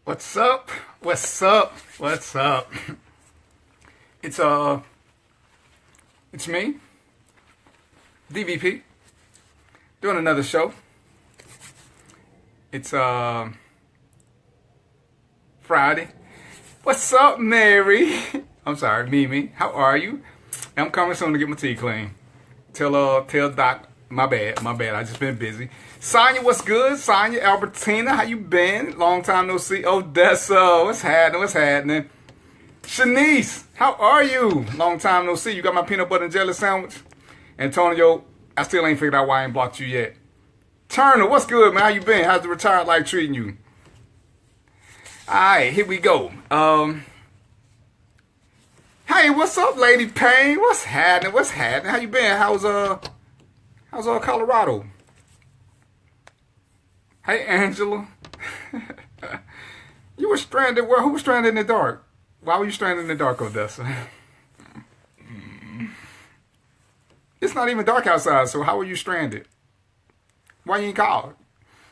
What's up? What's up? What's up? It's it's me, DVP, doing another show. It's Friday. What's up, Mary? I'm sorry, Mimi. How are you? I'm coming soon to get my teeth clean. Tell Doc, my bad. I just been busy. Sonya, what's good? Sonya, Albertina, how you been? Long time no see. Odessa, what's happening? Shanice, how are you? Long time no see. You got my peanut butter and jelly sandwich? Antonio, I still ain't figured out why I ain't blocked you yet. Turner, what's good, man? How you been? How's the retired life treating you? Alright, here we go. Hey, what's up, Lady Payne? What's happening? How you been? How's Colorado? Hey, Angela. You were stranded. Where? Who was stranded in the dark? Why were you stranded in the dark, Odessa? It's not even dark outside, so how were you stranded? Why you ain't called?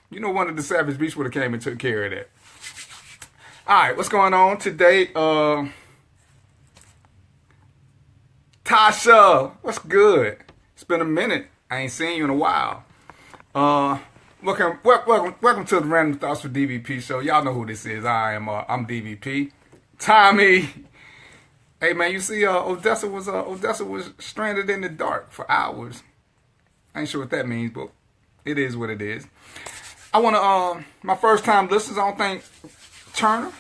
You know one of the Savage Beasts would have came and took care of that. Alright, what's going on today? Tasha, what's good? It's been a minute. I ain't seen you in a while. Welcome to the Random Thoughts for DVP show. Y'all know who this is. I'm DVP. Tommy. Hey man, you see, Odessa was stranded in the dark for hours. I ain't sure what that means, but it is what it is. I wanna my first time listeners, I don't think Turner,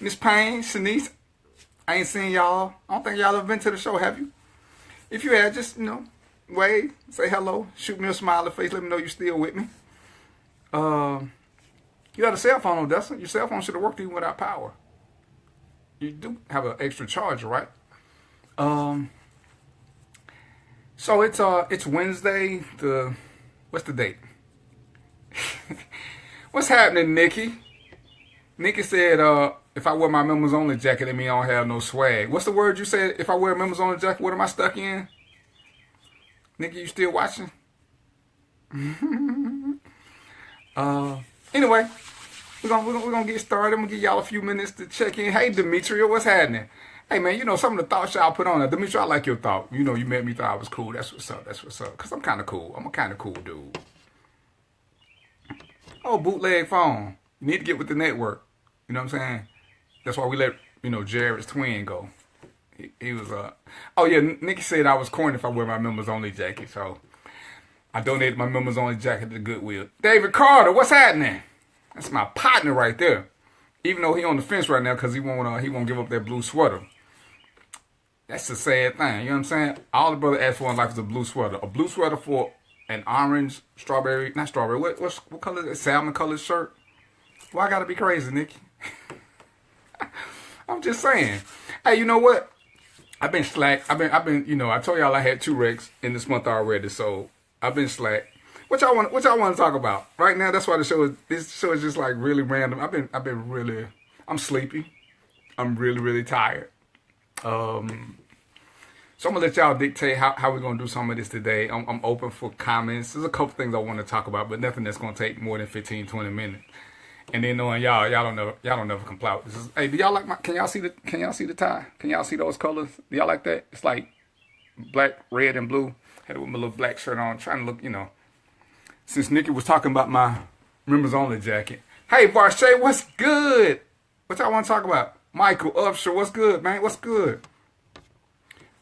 Miss Payne, Shanice, I ain't seen y'all. I don't think y'all ever been to the show, have you? If you have, just wave, say hello, shoot me a smiley face, let me know you still with me. You got a cell phone, Odessa. Your cell phone should have worked even without power. You do have an extra charger, right? So it's Wednesday. What's the date? What's happening, Nikki? Nikki said, if I wear my members only jacket, it means I don't have no swag. What's the word you said? If I wear a members only jacket, what am I stuck in? Nikki, you still watching? Anyway, we're gonna get started. I'm gonna give y'all a few minutes to check in. Hey, Demetria, what's happening? Hey, man, some of the thoughts y'all put on there. Demetria, I like your thought. You met me, thought I was cool. That's what's up. Because I'm kind of cool. I'm a kind of cool dude. Oh, bootleg phone. You need to get with the network. You know what I'm saying? That's why we let, Jared's twin go. He was, oh yeah, Nikki said I was corny if I wear my members only jacket. So I donated my members only jacket to Goodwill. David Carter, what's happening? That's my partner right there. Even though he on the fence right now because he won't give up that blue sweater. That's the sad thing. You know what I'm saying? All the brother asked for in life is a blue sweater. A blue sweater for an orange, not strawberry. What color is it? Salmon colored shirt. Why I gotta be crazy, Nikki? I'm just saying. Hey, you know what? I've been slack. I've been, I told y'all I had 2 wrecks in this month already, so I've been slack. What y'all want to talk about? Right now, that's why this show is just like really random. I'm sleepy. I'm really, really tired. So I'm gonna let y'all dictate how we're gonna do some of this today. I'm open for comments. There's a couple things I want to talk about, but nothing that's gonna take more than 15, 20 minutes. And then knowing y'all don't never comply with this. Hey, do y'all like can y'all see the tie? Can y'all see those colors? Do y'all like that? It's like black, red, and blue. Had it with my little black shirt on, trying to look, Since Nikki was talking about my members only jacket. Hey, Varshay, what's good? What y'all want to talk about? Michael Upshur, what's good, man? What's good?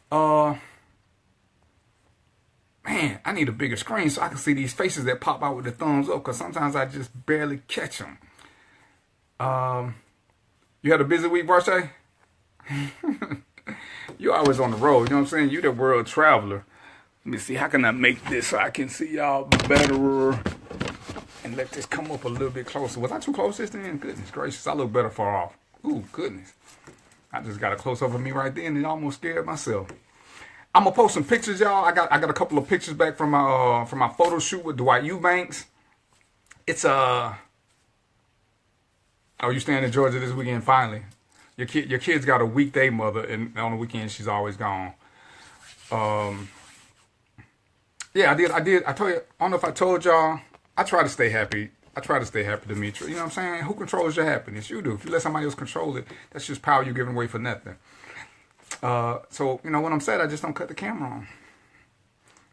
Man, I need a bigger screen so I can see these faces that pop out with the thumbs up, because sometimes I just barely catch them. You had a busy week, Varshay? You always on the road, you know what I'm saying? You the world traveler. Let me see, how can I make this so I can see y'all better? And let this come up a little bit closer. Was I too close this time? Goodness gracious, I look better far off. Ooh, goodness. I just got a close up of me right there and it almost scared myself. I'm gonna post some pictures, y'all. I got a couple of pictures back from my photo shoot with Dwight Eubanks. It's oh, you staying in Georgia this weekend finally? Your kid's got a weekday mother, and on the weekend she's always gone. Yeah, I did. I told you. I don't know if I told y'all. I try to stay happy. I try to stay happy, Demetri. You know what I'm saying? Who controls your happiness? You do. If you let somebody else control it, that's just power you're giving away for nothing. So, you know, when I'm sad, I just don't cut the camera on.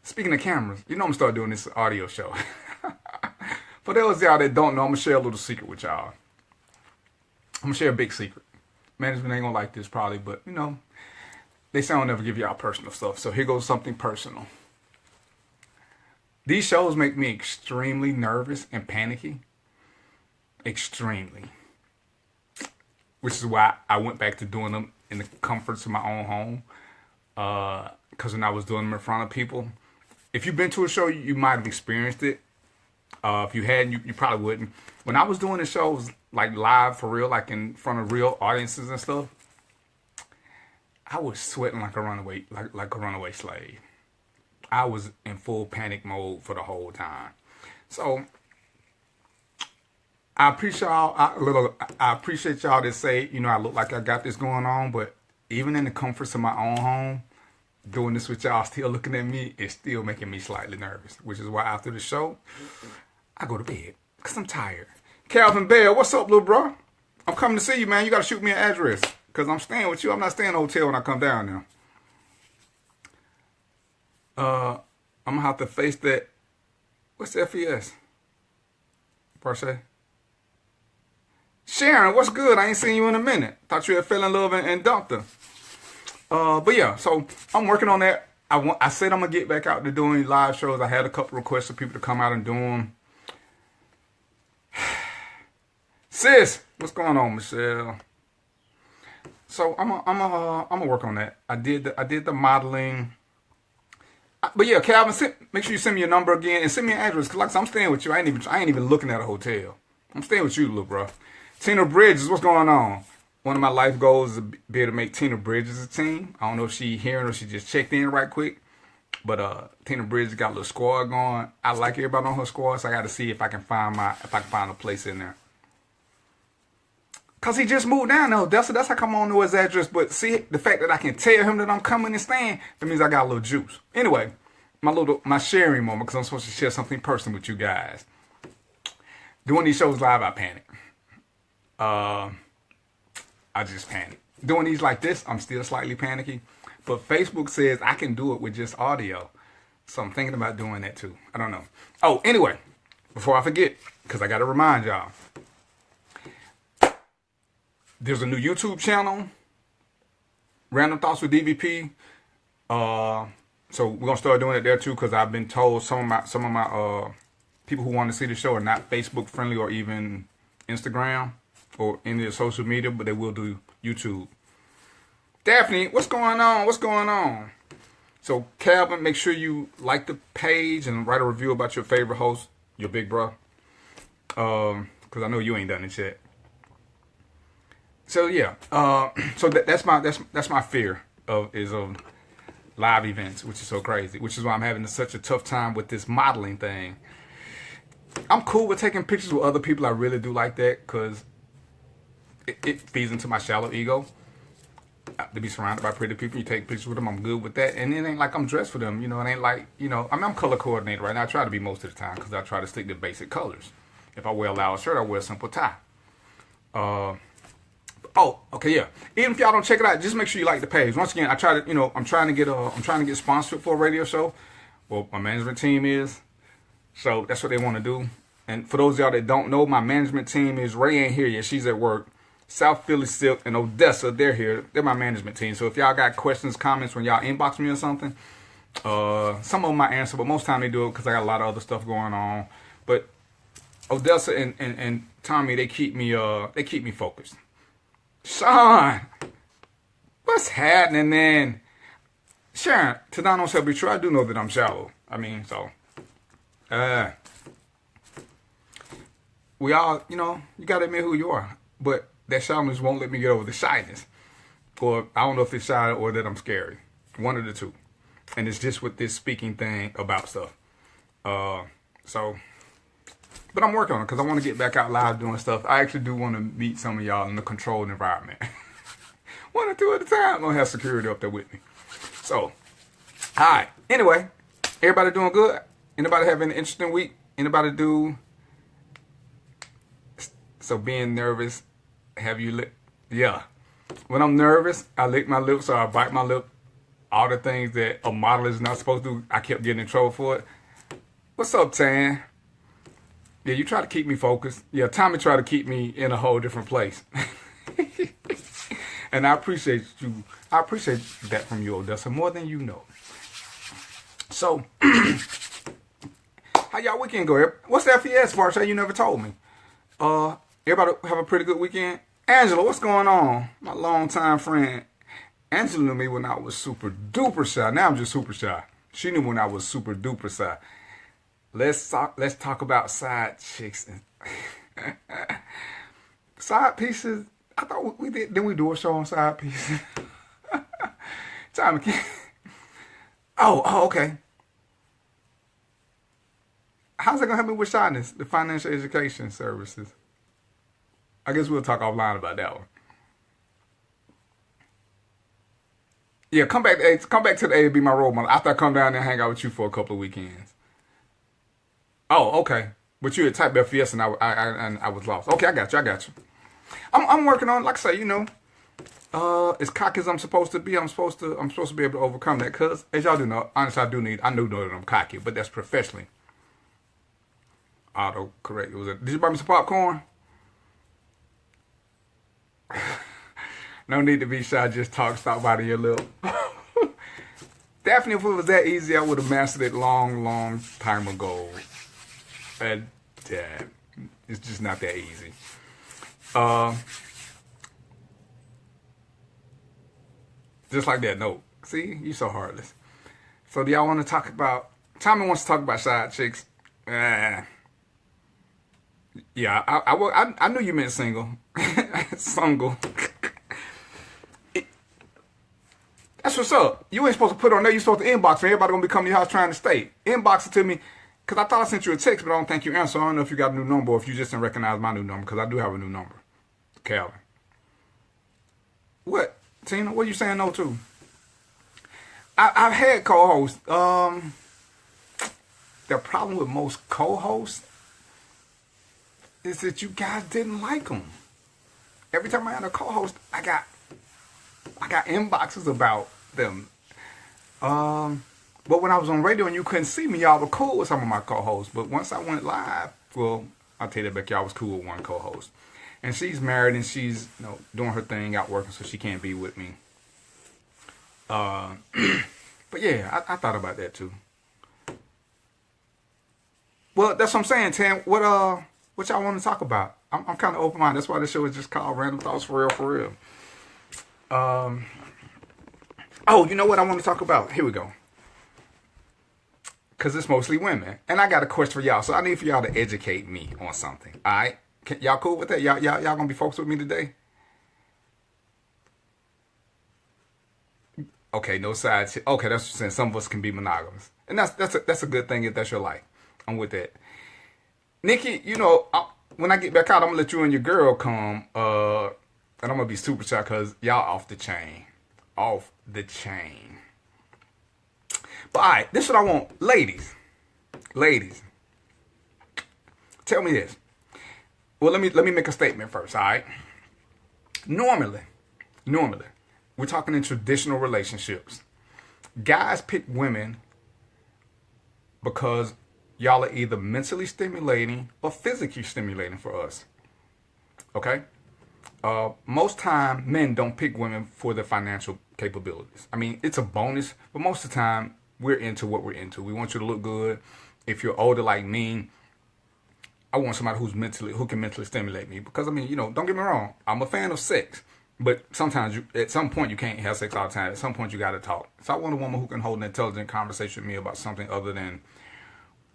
Speaking of cameras, you know I'm going to start doing this audio show. For those of y'all that don't know, I'm going to share a little secret with y'all. I'm going to share a big secret. Management ain't going to like this probably, but, you know, they say I'll never give y'all personal stuff. So here goes something personal. These shows make me extremely nervous and panicky. Extremely. Which is why I went back to doing them in the comforts of my own home. Because when I was doing them in front of people, if you've been to a show, you might have experienced it. If you hadn't, you probably wouldn't. When I was doing the shows like live for real, like in front of real audiences and stuff, I was sweating like a runaway, like a runaway slave. I was in full panic mode for the whole time. So I appreciate y'all that say, you know, I look like I got this going on, but even in the comforts of my own home, doing this with y'all still looking at me, it's still making me slightly nervous, which is why after the show, I go to bed because I'm tired. Calvin Bell, what's up, little bro? I'm coming to see you, man. You got to shoot me an address because I'm staying with you. I'm not staying in a hotel when I come down now. I'm going to have to face that. What's the FES? Per se. Sharon, what's good? I ain't seen you in a minute. Thought you had fell in love and dumped her. But yeah, so I'm working on that. I said I'm going to get back out to doing live shows. I had a couple requests for people to come out and do them. Sis, what's going on, Michelle? So I'm gonna work on that. I did the modeling. But yeah, Calvin, make sure you send me your number again and send me an address. Cause like I said, I'm staying with you. I ain't even looking at a hotel. I'm staying with you, little bro. Tina Bridges, what's going on? One of my life goals is to be able to make Tina Bridges a team. I don't know if she hearing or she just checked in right quick. But Tina Bridges got a little squad going. I like everybody on her squad, so I got to see if I can find a place in there. Cause he just moved down though. That's how come I don't know his address. But see, the fact that I can tell him that I'm coming and staying, that means I got a little juice. Anyway, my sharing moment, because I'm supposed to share something personal with you guys. Doing these shows live, I panic. I just panic. Doing these like this, I'm still slightly panicky. But Facebook says I can do it with just audio. So I'm thinking about doing that too. I don't know. Oh, anyway, before I forget, because I got to remind y'all. There's a new YouTube channel, Random Thoughts with DVP. So we're gonna start doing it there too, because I've been told some of my people who want to see the show are not Facebook friendly or even Instagram or any of the social media, but they will do YouTube. Daphne, what's going on? What's going on? So Calvin, make sure you like the page and write a review about your favorite host, your big bro. Because I know you ain't done it yet. So yeah, so that's my fear of live events, which is so crazy. Which is why I'm having such a tough time with this modeling thing. I'm cool with taking pictures with other people. I really do like that because it feeds into my shallow ego. To be surrounded by pretty people, you take pictures with them. I'm good with that, and it ain't like I'm dressed for them. You know, it ain't like I'm color coordinated right now. I try to be most of the time because I try to stick to basic colors. If I wear a loud shirt, I wear a simple tie. Oh, okay, yeah. Even if y'all don't check it out, just make sure you like the page. Once again, I'm trying to get sponsored for a radio show. Well, my management team is, so that's what they want to do. And for those of y'all that don't know, my management team is Ray ain't here yet. She's at work. South Philly Silk and Odessa, they're here. They're my management team. So if y'all got questions, comments when y'all inbox me or something, some of them I answer, but most of the time they do it because I got a lot of other stuff going on. But Odessa and Tommy, they keep me focused. Sean, what's happening, man? Sharon, to not on self be true, I do know that I'm shallow. I mean, so, we all, you gotta admit who you are. But that shallowness won't let me get over the shyness. Or, I don't know if it's shy or that I'm scary. One of the two. And it's just with this speaking thing about stuff. But I'm working on it because I want to get back out live doing stuff. I actually do want to meet some of y'all in a controlled environment. One or two at a time. I'm going to have security up there with me. So, alright. Anyway, everybody doing good? Anybody having an interesting week? Anybody do So being nervous, have you lick? Yeah. When I'm nervous, I lick my lips or I bite my lip. All the things that a model is not supposed to do, I kept getting in trouble for it. What's up, Tan? Yeah, you try to keep me focused. Yeah, Tommy tried to keep me in a whole different place. And I appreciate you. I appreciate that from you, Odessa, more than you know. So, how y'all weekend go? What's the FES, FrFr? You never told me. Everybody have a pretty good weekend? Angela, what's going on? My longtime friend. Angela knew me when I was super duper shy. Now I'm just super shy. She knew when I was super duper shy. Let's talk about side chicks and side pieces. I thought we did. Didn't we do a show on side pieces? Time again. Oh, okay. How's that gonna help me with shyness? The financial education services. I guess we'll talk offline about that one. Yeah, come back to the A to be my role model. After I come down there and hang out with you for a couple of weekends. Oh, okay. But you had typed FES and I was lost. Okay, I got you. I'm working on, like I say, as cocky as I'm supposed to be. I'm supposed to be able to overcome that. Cause as y'all do know, honestly, I do know that I'm cocky, but that's professionally. Auto correct. Did you buy me some popcorn? No need to be shy. Just talk. Stop biting your lip. Definitely, if it was that easy, I would have mastered it long time ago. And it's just not that easy. Just like that. No, see, you so heartless. So do y'all want to talk about? Tommy wants to talk about side chicks. Yeah, I knew you meant single. Single. That's what's up. You ain't supposed to put it on there. You're supposed to inbox me. Everybody gonna be coming to your house trying to stay. Inbox it to me. Because I thought I sent you a text, but I don't think you answered. I don't know if you got a new number or if you just didn't recognize my new number. Because I do have a new number. Calvin. What? Tina, what are you saying no to? I've had co-hosts. The problem with most co-hosts is that you guys didn't like them. Every time I had a co-host, I got inboxes about them. But when I was on radio and you couldn't see me, y'all were cool with some of my co-hosts. But once I went live, well, I'll tell you that back, y'all was cool with one co-host. And she's married and she's doing her thing, out working, so she can't be with me. But yeah, I thought about that too. Well, that's what I'm saying, Tam. What y'all want to talk about? I'm kind of open-minded. That's why this show is just called Random Thoughts for Real. Oh, you know what I want to talk about? Here we go. Because it's mostly women. And I got a question for y'all. So I need for y'all to educate me on something. All right? Y'all cool with that? Y'all going to be focused with me today? Okay, no side chick. Okay, that's what you're saying. Some of us can be monogamous. And that's a good thing if that's your life. I'm with that. Nikki, when I get back out, I'm going to let you and your girl come. And I'm going to be super shy because y'all off the chain. Off the chain. But all right, this is what I want. Ladies, tell me this. Well, let me make a statement first, all right? Normally, we're talking in traditional relationships. Guys pick women because y'all are either mentally stimulating or physically stimulating for us. Okay? Most time, men don't pick women for their financial capabilities. I mean, it's a bonus, but most of the time, we're into what we're into. We want you to look good. If you're older like me, I want somebody who can mentally stimulate me. Because, I mean, don't get me wrong. I'm a fan of sex. But sometimes, at some point, you can't have sex all the time. At some point, you got to talk. So I want a woman who can hold an intelligent conversation with me about something other than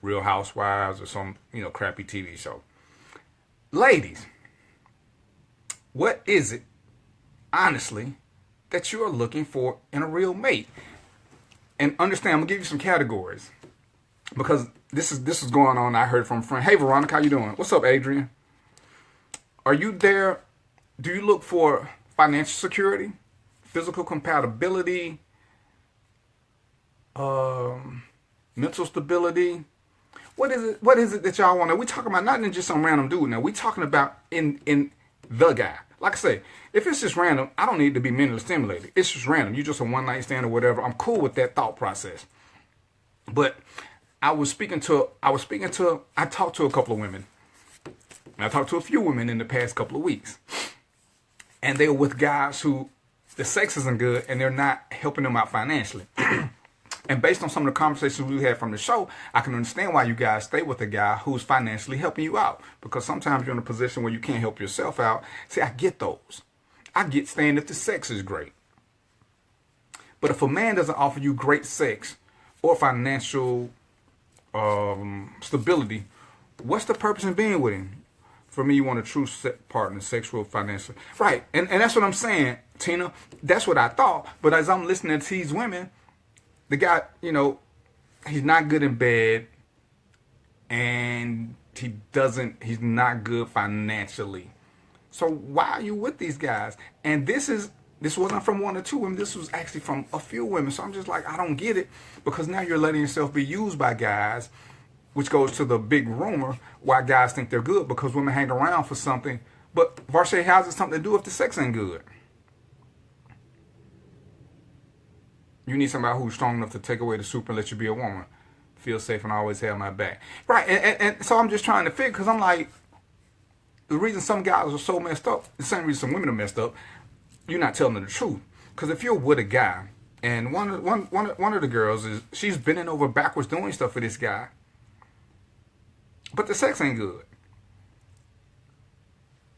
Real Housewives or some, crappy TV show. Ladies, what is it, honestly, that you are looking for in a real mate? And understand, I'm going to give you some categories. Because this is going on. I heard from a friend. Hey, Veronica, how you doing? What's up, Adrian? Are you there? Do you look for financial security, physical compatibility, mental stability? what is it? What is it that y'all want? We talking about not in just some random dude. Now we talking about in the guy. Like I say, if it's just random, I don't need to be mentally stimulated. It's just random. You just a one night stand or whatever. I'm cool with that thought process. But I talked to a couple of women. I talked to a few women in the past couple of weeks. And they were with guys who the sex isn't good and they're not helping them out financially. And based on some of the conversations we had from the show, I can understand why you guys stay with a guy who's financially helping you out. Because sometimes you're in a position where you can't help yourself out. See, I get those. I get staying if the sex is great. But if a man doesn't offer you great sex or financial stability, what's the purpose in being with him? For me, you want a true partner, sexual, financial. Right. And that's what I'm saying, Tina. That's what I thought. But as I'm listening to these women, the guy, he's not good in bed and he's not good financially. So why are you with these guys? And this wasn't from one or two women. This was actually from a few women. So I'm just like, I don't get it, because now you're letting yourself be used by guys, which goes to the big rumor why guys think they're good, because women hang around for something. But Varshay, how's it something to do if the sex ain't good? You need somebody who's strong enough to take away the soup and let you be a woman. Feel safe and always have my back. Right, and so I'm just trying to figure, because I'm like, the reason some guys are so messed up, the same reason some women are messed up, you're not telling them the truth. Because if you're with a guy, and one of the girls, she's bending over backwards doing stuff for this guy, but the sex ain't good.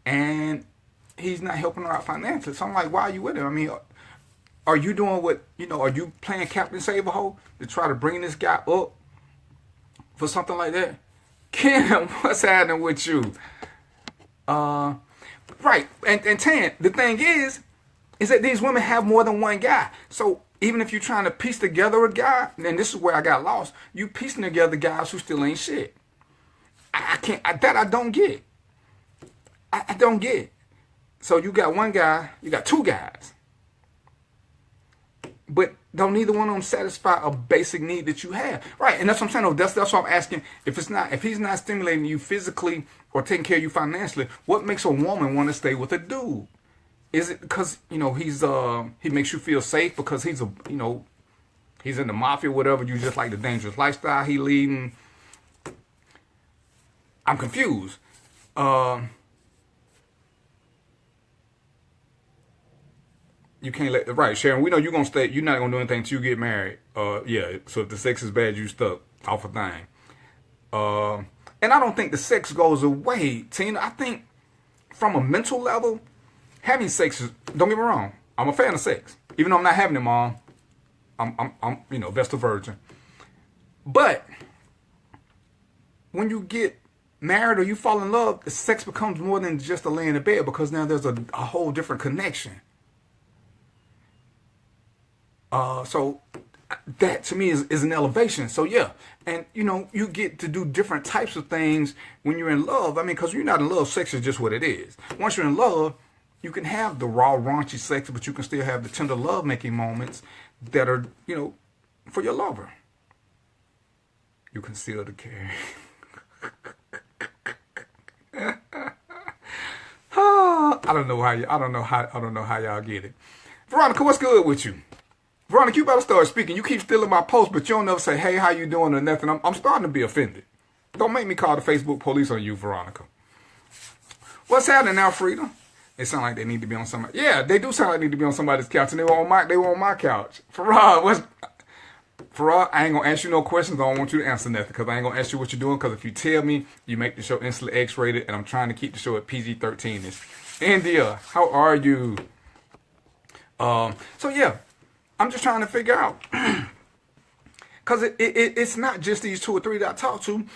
And he's not helping her out financially. So I'm like, why are you with him? I mean, are you doing are you playing Captain Save-A-Ho to try to bring this guy up for something like that? Kim, what's happening with you? Right. And Tan, the thing is that these women have more than one guy. So even if you're trying to piece together a guy, and this is where I got lost, you piecing together guys who still ain't shit. I don't get. I don't get. So you got one guy, you got two guys. But don't neither one of them satisfy a basic need that you have. Right, and that's what I'm saying. That's what I'm asking. If he's not stimulating you physically or taking care of you financially, what makes a woman want to stay with a dude? Is it because, he makes you feel safe because he's he's in the mafia or whatever, you just like the dangerous lifestyle he leading? I'm confused. You can't right, Sharon, we know you're gonna stay, you're not gonna do anything until you get married. Yeah, so if the sex is bad, you stuck off a thing. And I don't think the sex goes away, Tina. I think from a mental level, having sex is, don't get me wrong, I'm a fan of sex. Even though I'm not having it, Mom. I'm Vestal Virgin. But when you get married or you fall in love, the sex becomes more than just a lay in the bed, because now there's a whole different connection. So that to me is an elevation. So yeah, and you get to do different types of things when you're in love. I mean, because you're not in love, sex is just what it is. Once you're in love, you can have the raw, raunchy sex, but you can still have the tender love-making moments that are, for your lover. You conceal the carry. I don't know how y'all get it. Veronica, what's good with you? Veronica, you better start speaking. You keep stealing my post, but you don't never say, hey, how you doing or nothing. I'm starting to be offended. Don't make me call the Facebook police on you, Veronica. What's happening now, Frida? They sound like they need to be on somebody. Yeah, they do sound like they need to be on somebody's couch, and they were on my couch. Farah, I ain't gonna ask you no questions. I don't want you to answer nothing, because I ain't gonna ask you what you're doing, because if you tell me, you make the show instantly X-rated, and I'm trying to keep the show at PG-13ish. India, how are you? So yeah, I'm just trying to figure out, because it's not just these two or three that I talked to.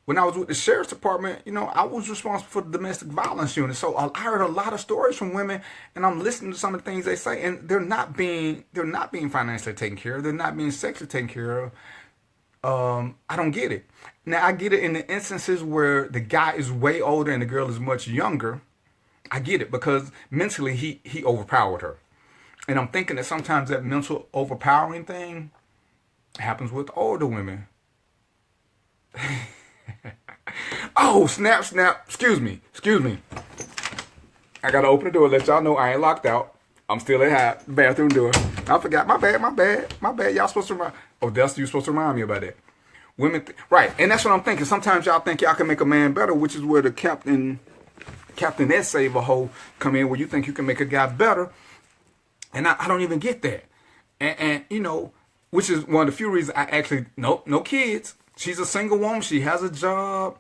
When I was with the sheriff's department, I was responsible for the domestic violence unit. So I heard a lot of stories from women, and I'm listening to some of the things they say, and they're not being financially taken care of. They're not being sexually taken care of. I don't get it. Now, I get it in the instances where the guy is way older and the girl is much younger. I get it, because mentally he overpowered her. And I'm thinking that sometimes that mental overpowering thing It happens with older women. Oh, snap, snap. Excuse me. I gotta open the door, let y'all know I ain't locked out. I'm still at the bathroom door. I forgot. My bad. Y'all supposed to remind. Oh, Dusty, you supposed to remind me about that. Women, right? And that's what I'm thinking. Sometimes y'all think y'all can make a man better, which is where the captain essay of a hoe come in, where you think you can make a guy better, and I don't even get that. And you know, which is one of the few reasons I actually no kids. She's a single woman. She has a job.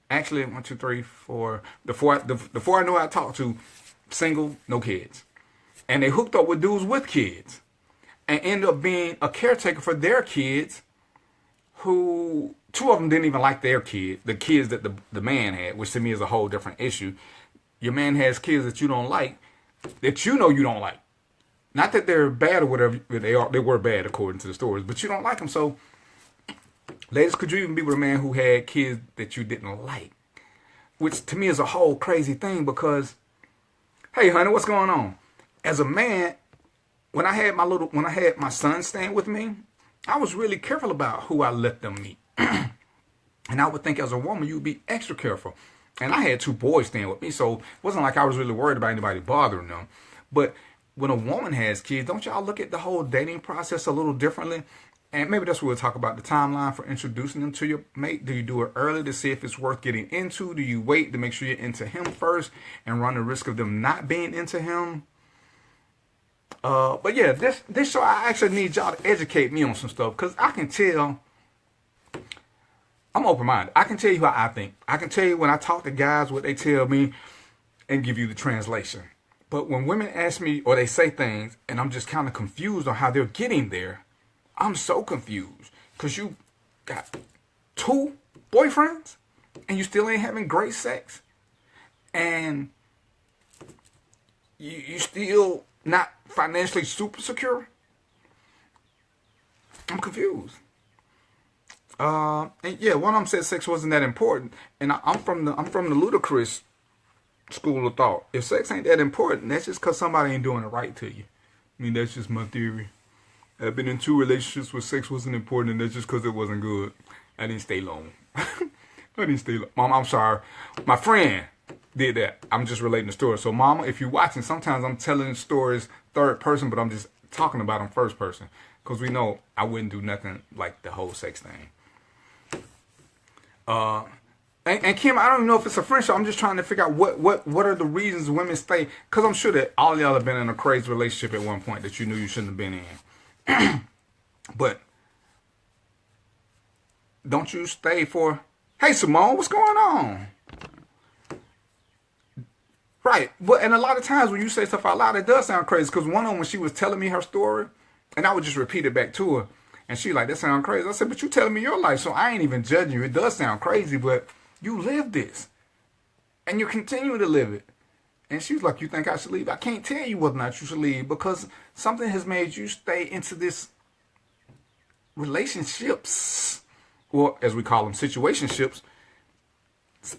Actually, 1, 2, 3, 4. The four I know I talked to, single, no kids. And they hooked up with dudes with kids. And ended up being a caretaker for their kids, who, 2 of them didn't even like their kids, the kids that the man had, which to me is a whole different issue. Your man has kids that you don't like, that you know you don't like. Not that they're bad or whatever, they were bad according to the stories, but you don't like them. So, ladies, could you even be with a man who had kids that you didn't like? Which to me is a whole crazy thing because, hey, honey, what's going on? As a man, when I had my son staying with me, I was really careful about who I let them meet. And I would think as a woman, you'd be extra careful. And I had 2 boys staying with me, so it wasn't like I was really worried about anybody bothering them. But when a woman has kids, don't y'all look at the whole dating process a little differently? And maybe that's what we'll talk about, the timeline for introducing them to your mate. Do you do it early to see if it's worth getting into? Do you wait to make sure you're into him first and run the risk of them not being into him? But yeah, this show, I actually need y'all to educate me on some stuff, because I can tell, I'm open-minded. I can tell you how I think. I can tell you when I talk to guys what they tell me and give you the translation. But when women ask me or they say things and I'm just kind of confused on how they're getting there, I'm so confused. Because you got 2 boyfriends and you still ain't having great sex. And you still not financially super secure. I'm confused. And yeah, one of them said sex wasn't that important, and I'm from the ludicrous school of thought. If sex ain't that important, that's just because somebody ain't doing it right to you. I mean, that's just my theory. I've been in 2 relationships where sex wasn't important, and that's just because it wasn't good. I didn't stay long. Mom, I'm sorry. My friend did that. I'm just relating the story. So, Mama, if you're watching, sometimes I'm telling stories third person, but I'm just talking about them first person, because we know I wouldn't do nothing like the whole sex thing. And Kim, I don't even know if it's a friendship. I'm just trying to figure out what are the reasons women stay. Because I'm sure that all y'all have been in a crazy relationship at one point that you knew you shouldn't have been in. But don't you stay for, hey, Simone, what's going on? Right. And a lot of times when you say stuff out loud, it does sound crazy. Because one of them, when she was telling me her story, and I would just repeat it back to her, and she like, that sound crazy. I said, but you telling me your life, so I ain't even judging you. It does sound crazy, but you live this. And you continue to live it. And she was like, you think I should leave? I can't tell you whether or not you should leave, because something has made you stay into this relationships, or as we call them, situationships,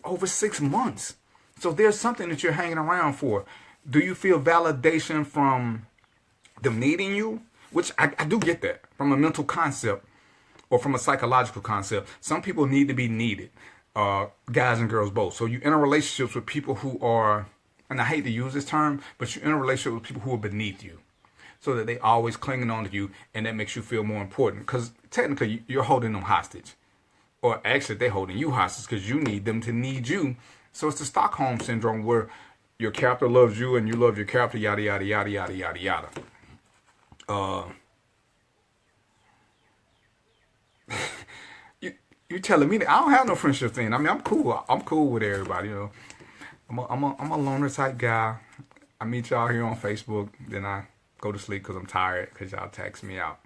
over 6 months. So there's something that you're hanging around for. Do you feel validation from them needing you? Which I do get that from a mental concept or from a psychological concept. Some people need to be needed, guys and girls both. So you're in a relationship with people who are, and I hate to use this term, but you're in a relationship with people who are beneath you, so that they always clinging on to you, and that makes you feel more important. Because technically you're holding them hostage, or actually they're holding you hostage because you need them to need you. So it's the Stockholm syndrome, where your captor loves you and you love your captor, yada yada yada yada yada yada. You telling me that I don't have no friendship thing? I mean, I'm cool. I'm cool with everybody. You know, I'm a loner type guy. I meet y'all here on Facebook, then I go to sleep because I'm tired because y'all text me out.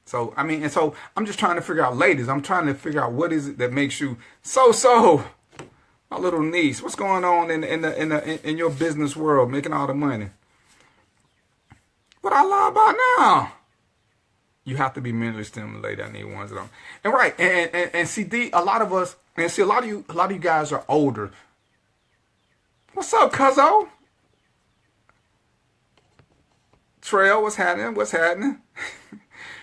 So I mean, and so I'm just trying to figure out, ladies. I'm trying to figure out what is it that makes you so. My little niece, what's going on in your business world, making all the money? What I lie about now? You have to be mentally stimulated. I need ones that I'm, and right, and see, a lot of us, and see, a lot of you guys are older. What's up, cuzzo? Trail, what's happening? What's happening?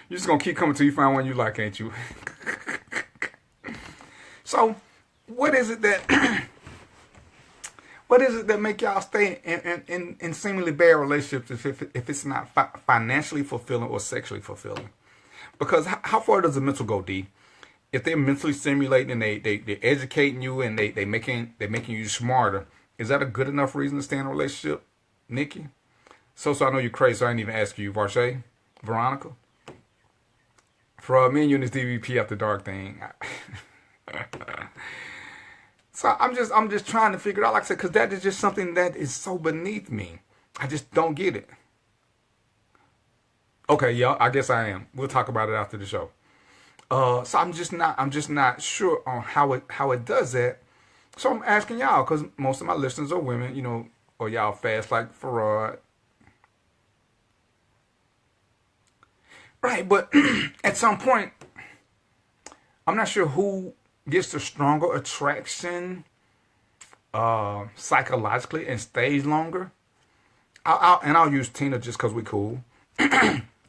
You're just gonna keep coming till you find one you like, ain't you? So, what is it that make y'all stay in seemingly bad relationships if it's not financially fulfilling or sexually fulfilling? Because how far does the mental go, D? If they're mentally stimulating and they're educating you and they're making you smarter, is that a good enough reason to stay in a relationship, Nikki? So I know you're crazy, so I didn't even ask you, Varshay, Veronica. For me and you in this DVP after dark thing. So I'm just trying to figure it out, like I said, because that is just something that is so beneath me. I just don't get it. Okay, yeah, I guess I am. We'll talk about it after the show. So I'm just not sure on how it does that. So I'm asking y'all, because most of my listeners are women, you know, or y'all fast like FrFr. Right, but at some point, I'm not sure who gets the stronger attraction psychologically and stays longer. I'll use Tina just because we cool.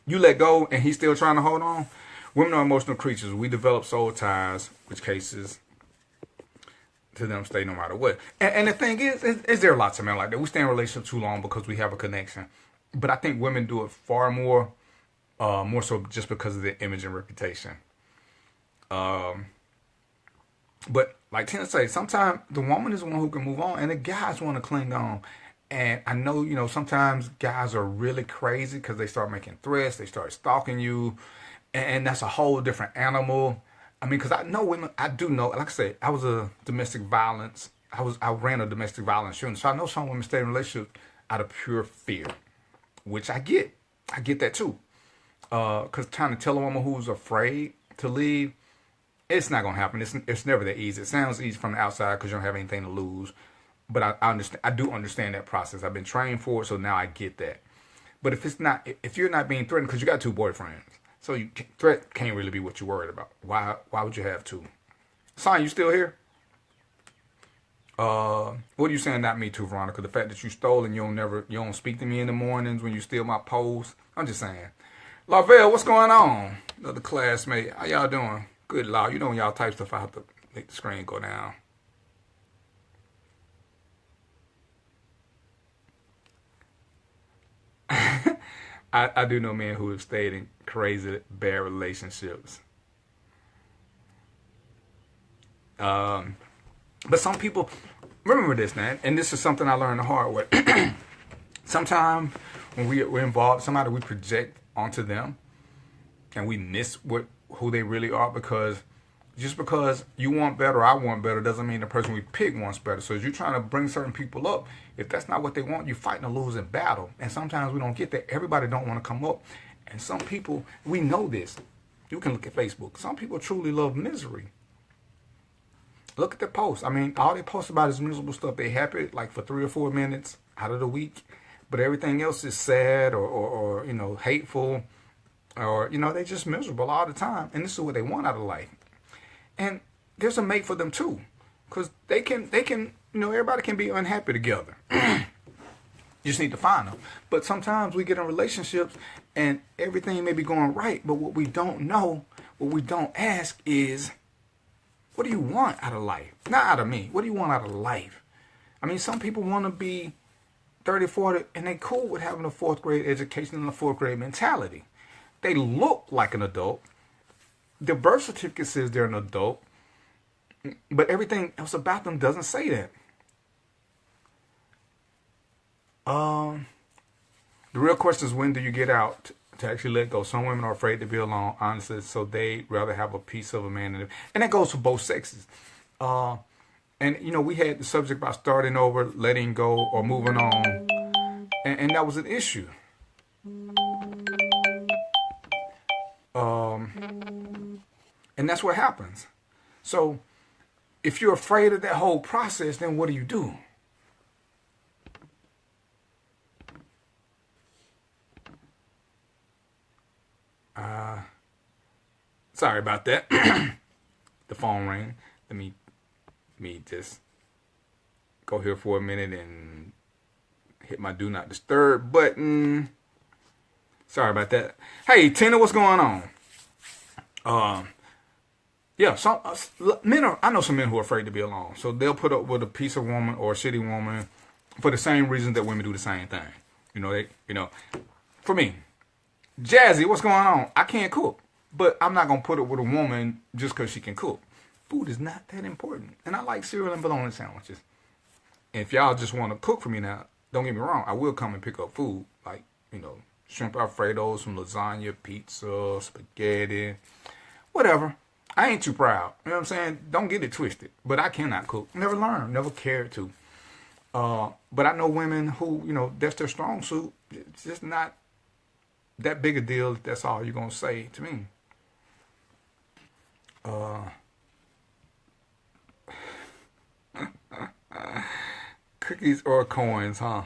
You let go and he's still trying to hold on. Women are emotional creatures. We develop soul ties, which cases to them stay no matter what. And the thing is there are lots of men like that. We stay in a relationship too long because we have a connection. But I think women do it far more so just because of their image and reputation. But like Tina say, sometimes the woman is the one who can move on and the guys want to cling on. And I know, you know, sometimes guys are really crazy because they start making threats, they start stalking you, and that's a whole different animal. I mean, because I know women, I do know, like I said, I was a domestic violence, I ran a domestic violence unit, so I know some women stay in relationships out of pure fear, which I get that too. Because trying to tell a woman who's afraid to leave, it's not gonna happen. It's never that easy. It sounds easy from the outside because you don't have anything to lose. But I understand. I do understand that process. I've been trained for it, so now I get that. But if you're not being threatened, because you got two boyfriends, so threat can't really be what you're worried about. Why would you have two? Son, you still here? What are you saying? Not me too, Veronica. The fact that you stole and you don't speak to me in the mornings when you steal my post. I'm just saying. Lavelle, what's going on? Another classmate. How y'all doing? Good law. You know when y'all type stuff, I have to make the screen go down. I do know men who have stayed in crazy bad relationships. But some people, remember this, man, and this is something I learned the hard way. Sometimes when we're involved, somebody we project onto them, and we miss who they really are because just because you want better, I want better, doesn't mean the person we pick wants better. So as you're trying to bring certain people up, if that's not what they want, you're fighting a losing battle. And sometimes we don't get that. Everybody don't want to come up. And some people, we know this. You can look at Facebook. Some people truly love misery. Look at their posts. I mean, all they post about is miserable stuff. They happy like for 3 or 4 minutes out of the week. But everything else is sad or you know, hateful. Or, you know, they just miserable all the time. And this is what they want out of life. And there's a mate for them too. Because they can, you know, everybody can be unhappy together. You just need to find them. But sometimes we get in relationships and everything may be going right. But what we don't know, what we don't ask is, what do you want out of life? Not out of me. What do you want out of life? I mean, some people want to be 30, 40, and they cool with having a 4th grade education and a 4th grade mentality. They look like an adult. Their birth certificate says they're an adult, but everything else about them doesn't say that. The real question is, when do you get out to actually let go? Some women are afraid to be alone, honestly, so they rather have a piece of a man. And that goes for both sexes. And, you know, we had the subject about starting over, letting go, or moving on, and that was an issue. And that's what happens. So if you're afraid of that whole process, then what do you do? Sorry about that. The phone rang. Let me just go here for a minute and hit my do not disturb button. Sorry about that. Hey, Tina, what's going on? Um, yeah, some men are. I know some men who are afraid to be alone, so they'll put up with a piece of woman or a shitty woman for the same reason that women do the same thing. For me, Jazzy, what's going on? I can't cook, but I'm not gonna put it with a woman just because she can cook. Food is not that important, and I like cereal and bologna sandwiches. And if y'all just want to cook for me now, don't get me wrong, I will come and pick up food like shrimp alfredo, some lasagna, pizza, spaghetti, whatever. I ain't too proud. You know what I'm saying? Don't get it twisted. But I cannot cook. Never learned. Never cared to. But I know women who, that's their strong suit. It's just not that big a deal. That's all you're going to say to me. Cookies or coins, huh?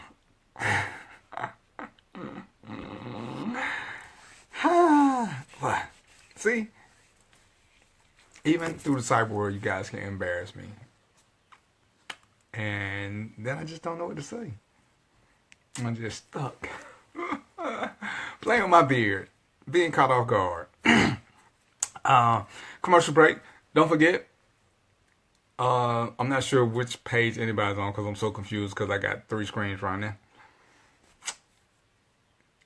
What? See? Even through the cyber world, you guys can embarrass me. And then I just don't know what to say. I'm just stuck. Playing with my beard. Being caught off guard. Commercial break. Don't forget. I'm not sure which page anybody's on because I'm so confused because I got 3 screens right now.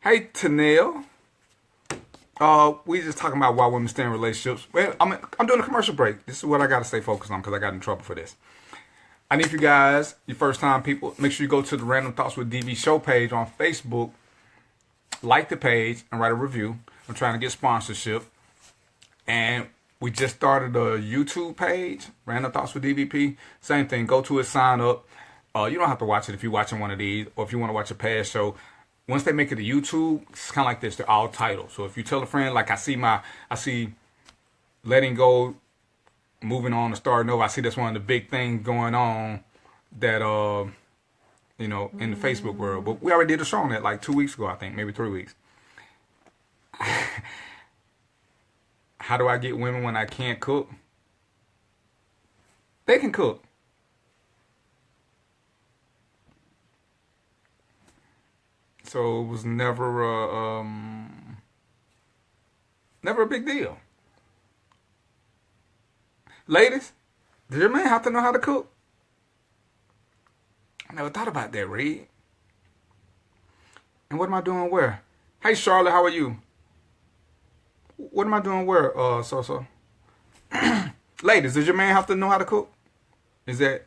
Hey, Tanel. We just talking about why women stay in relationships. Well, I'm doing a commercial break. This is what I got to stay focused on because I got in trouble for this. I need you guys, your first time people, make sure you go to the Random Thoughts with DV show page on Facebook, like the page, and write a review. I'm trying to get sponsorship. And we just started a YouTube page, Random Thoughts with DVP. Same thing. Go to it, sign up. You don't have to watch it if you're watching one of these or if you want to watch a past show. Once they make it to YouTube, it's kind of like this. They're all titles. So if you tell a friend, like I see Letting Go, Moving On, to Starting Over. I see that's one of the big things going on that, in the Facebook world. But we already did a show on that like 2 weeks ago, I think, maybe 3 weeks. How do I get women when I can't cook? They can cook. So it was never a big deal. Ladies, does your man have to know how to cook? I never thought about that, Reed. And what am I doing where? Hey, Charlotte, how are you? What am I doing where, so? Ladies, does your man have to know how to cook? Is that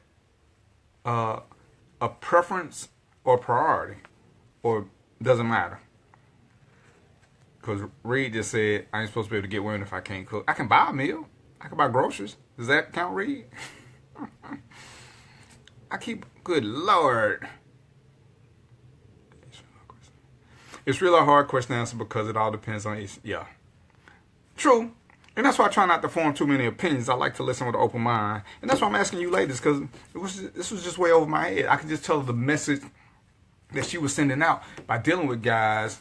a preference or priority? Or doesn't matter? Because Reed just said I ain't supposed to be able to get women if I can't cook. I can buy a meal. I can buy groceries. Does that count, Reed? Good Lord. It's really a hard question to answer because it all depends on each. Yeah. True. And that's why I try not to form too many opinions. I like to listen with an open mind. And that's why I'm asking you ladies, because this was just way over my head. I could just tell the message that she was sending out by dealing with guys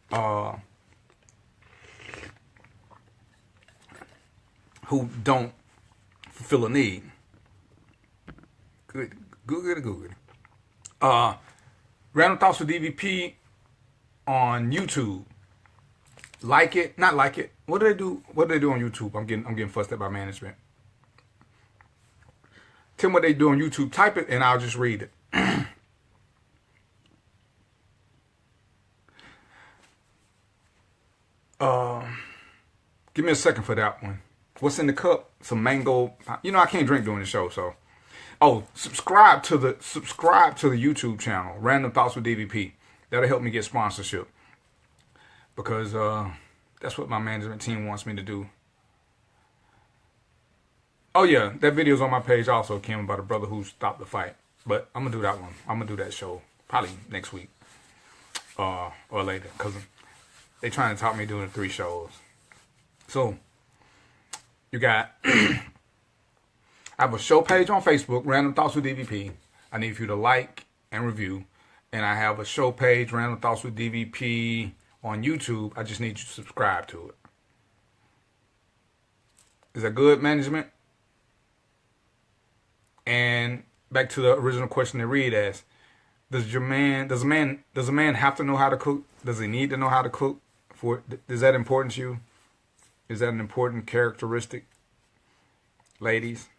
who don't fulfill a need. Good. Random Thoughts with DVP on YouTube. Like it, not like it. What do they do? What do they do on YouTube? I'm getting fussed at by management. Tell me what they do on YouTube. Type it and I'll just read it. Give me a second for that one. What's in the cup? Some mango. I can't drink during the show, so. Oh, subscribe to the YouTube channel, Random Thoughts with DVP. That'll help me get sponsorship. Because that's what my management team wants me to do. Oh yeah, that video's on my page also, Kim, about a brother who stopped the fight. But I'm gonna do that one. I'm gonna do that show probably next week or later, because they trying to talk me doing 3 shows. So you got I have a show page on Facebook, Random Thoughts with DVP. I need for you to like and review. And I have a show page, Random Thoughts with DVP, on YouTube. I just need you to subscribe to it. Is that good, management? And back to the original question that Reed asked. Does a man have to know how to cook? Does he need to know how to cook? Is that important to you? Is that an important characteristic? Ladies,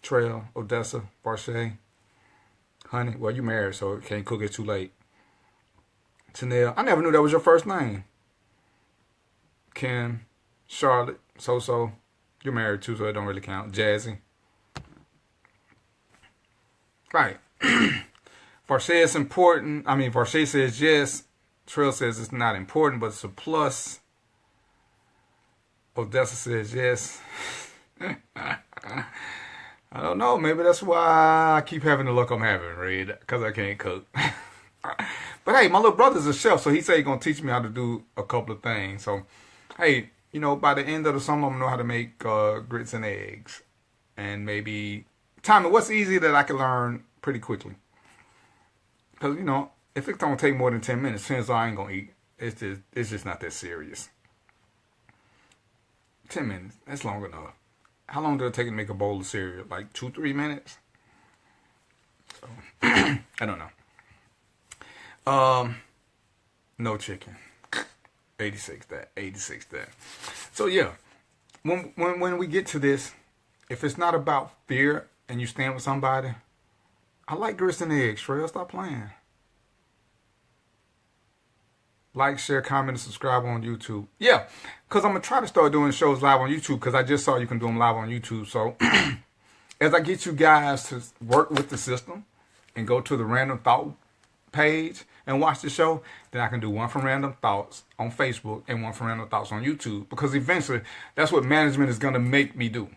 Trail, Odessa, Barche, Honey. Well, you married, so can't cook it too late. Tanel, I never knew that was your first name. Kim, Charlotte, So. You're married too, so it don't really count. Jazzy. Right. Farche is important. I mean, Farche says yes. Trail says it's not important, but it's a plus. Odessa says yes. I don't know. Maybe that's why I keep having the luck I'm having, Reed, because I can't cook. But hey, my little brother's a chef, so he said he's going to teach me how to do a couple of things. So, hey, you know, by the end of the summer, I'm going to know how to make grits and eggs. And maybe, Tommy, what's easy that I can learn pretty quickly? Because, you know, if it don't take more than 10 minutes, since I ain't going to eat, it's just not that serious. 10 minutes, that's long enough. How long did it take to make a bowl of cereal? Like 2-3 minutes? So, I don't know. No chicken. 86 that. So yeah, when we get to this, if it's not about fear and you stand with somebody, I like grits and eggs. Trail, stop playing. Like, share, comment, and subscribe on YouTube. Yeah, because I'm going to try to start doing shows live on YouTube because I just saw you can do them live on YouTube. So as I get you guys to work with the system and go to the Random Thought page and watch the show, then I can do one from Random Thoughts on Facebook and one from Random Thoughts on YouTube, because eventually that's what management is going to make me do,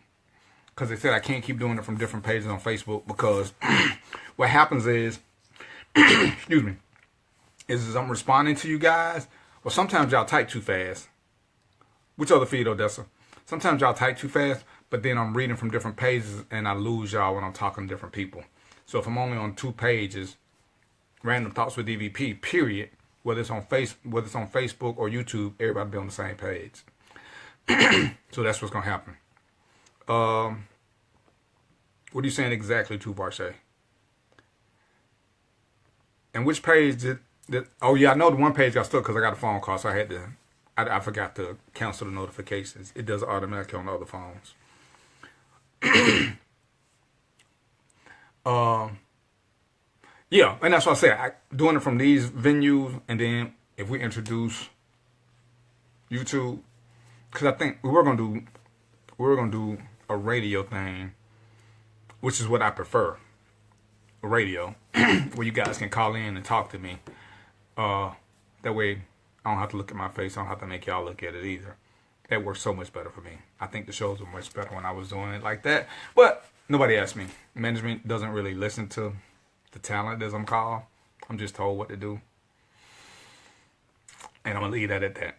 because they said I can't keep doing it from different pages on Facebook, because what happens is excuse me, is I'm responding to you guys, or sometimes y'all type too fast. Which other feed, Odessa? Sometimes y'all type too fast, but then I'm reading from different pages and I lose y'all when I'm talking to different people. So if I'm only on 2 pages, Random Thoughts with DVP, period, whether it's on Facebook or YouTube, everybody be on the same page. So that's what's gonna happen. What are you saying exactly to Barche? And which page did oh yeah, I know the one page got stuck because I got a phone call, so I forgot to cancel the notifications. It does it automatically on the other phones. Yeah, and that's what I said. Doing it from these venues, and then if we introduce YouTube, because I think we were gonna do a radio thing, which is what I prefer. A radio where you guys can call in and talk to me. That way I don't have to look at my face. I don't have to make y'all look at it either. That works so much better for me. I think the shows were much better when I was doing it like that. But nobody asked me. Management doesn't really listen to the talent, as I'm called. I'm just told what to do. And I'm going to leave that at that.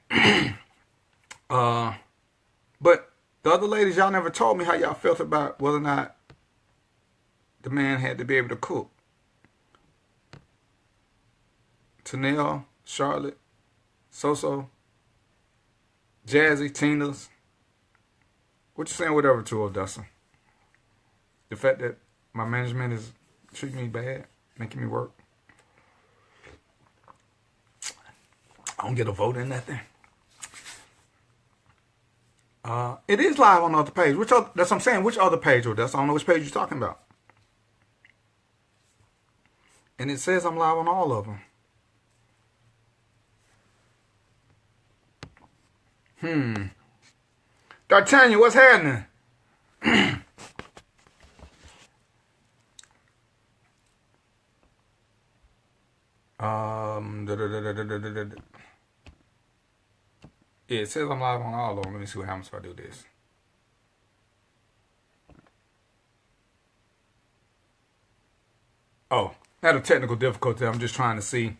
But the other ladies, y'all never told me how y'all felt about whether or not the man had to be able to cook. Tanel, Charlotte, So, Jazzy, Tina's. What you saying whatever to, Odessa? The fact that my management is treating me bad, making me work. I don't get a vote in nothing. It is live on the other page. That's what I'm saying. Which other page, Odessa? I don't know which page you're talking about. And it says I'm live on all of them. D'Artagnan, what's happening? Yeah, it says I'm live on all of them. Let me see what happens if I do this. Oh, had a technical difficulty. I'm just trying to see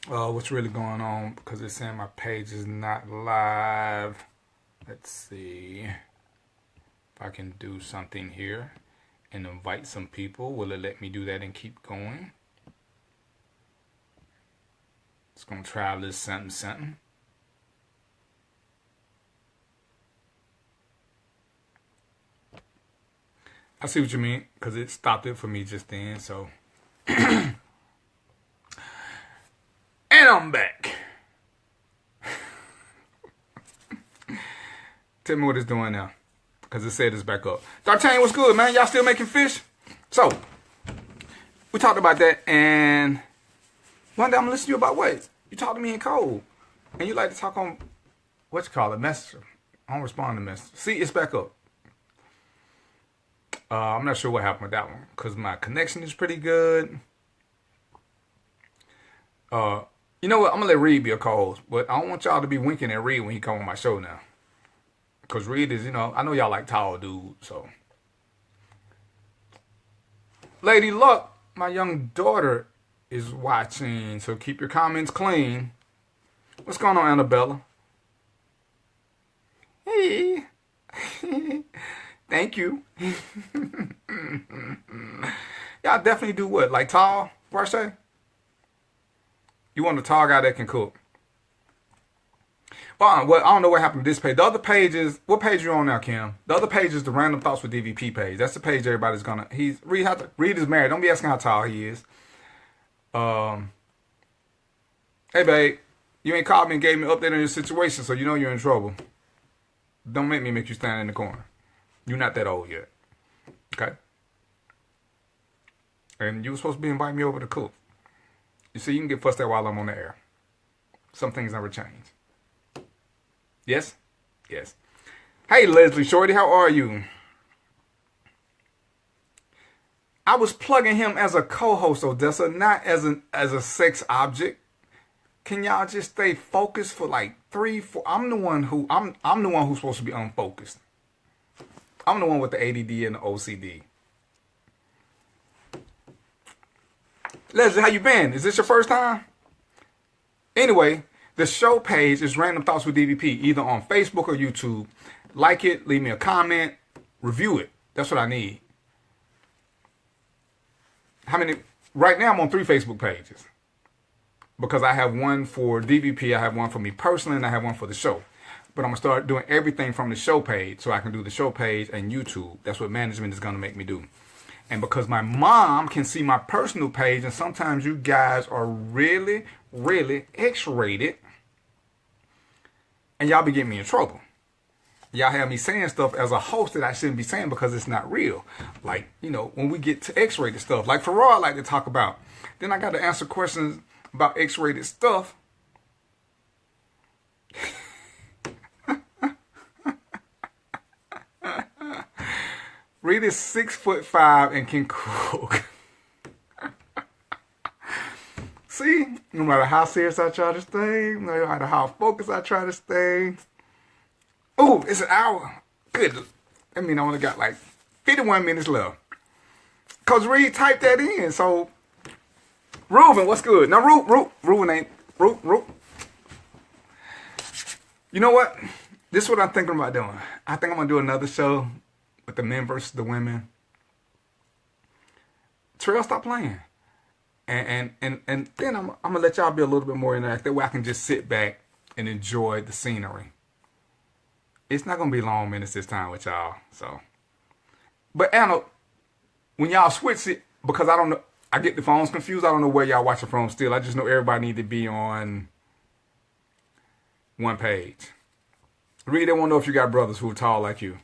what's really going on, because it's saying my page is not live. Let's see if I can do something here and invite some people. Will it let me do that and keep going? It's gonna try this something. I see what you mean, because it stopped it for me just then, so I'm back. Tell me what it's doing now. Because it said it's back up. D'Artagnan, what's good, man? Y'all still making fish? So, we talked about that, and one day I'm going to listen to you about what? You talk to me in code. And you like to talk on, what you call it, messenger. I don't respond to messages. See, it's back up. I'm not sure what happened with that one. Because my connection is pretty good. You know what? I'm going to let Reed be a co-host. But I don't want y'all to be winking at Reed when he come on my show now. Because Reed is, I know y'all like tall dudes, so. Lady Luck, my young daughter, is watching, so keep your comments clean. What's going on, Annabella? Hey. Thank you. Y'all definitely do what? Like tall, FrFr? You want a tall guy that can cook. Well, I don't know what happened to this page. The other page is, what page are you on now, Kim? The other page is the Random Thoughts with DVP page. That's the page everybody's gonna. Reed is married. Don't be asking how tall he is. Hey, babe, you ain't called me and gave me an update on your situation, so you know you're in trouble. Don't make me make you stand in the corner. You're not that old yet. Okay? And you were supposed to be inviting me over to cook. You see, you can get fussed at while I'm on the air. Some things never change. Yes? Yes. Hey, Leslie Shorty, how are you? I was plugging him as a co-host, Odessa, not as a sex object. Can y'all just stay focused for like 3, 4? I'm the one who's supposed to be unfocused. I'm the one with the ADD and the OCD. Leslie, how you been? Is this your first time? Anyway, the show page is Random Thoughts with DVP, either on Facebook or YouTube. Like it, leave me a comment, review it. That's what I need. How many? Right now I'm on 3 Facebook pages. Because I have one for DVP, I have one for me personally, and I have one for the show. But I'm going to start doing everything from the show page so I can do the show page and YouTube. That's what management is going to make me do. And because my mom can see my personal page, and sometimes you guys are really, really X-rated, and y'all be getting me in trouble. Y'all have me saying stuff as a host that I shouldn't be saying because it's not real. Like, when we get to X-rated stuff, like FrFr, I like to talk about. Then I got to answer questions about X-rated stuff. Reed is 6'5" and can cook. See, no matter how serious I try to stay, no matter how focused I try to stay. Ooh, it's an hour. Good. I mean, I only got like 51 minutes left. Because Reed typed that in. So, Reuben, what's good? Now, Reuben ain't. Reuben. You know what? This is what I'm thinking about doing. I think I'm going to do another show with the men versus the women. Trail, stop playing. And then I'm going to let y'all be a little bit more interactive. That way I can just sit back and enjoy the scenery. It's not going to be long minutes this time with y'all. So, but Anna, when y'all switch it, because I don't know, I get the phones confused. I don't know where y'all watching from still. I just know everybody need to be on one page. Really, they want to know if you got brothers who are tall like you.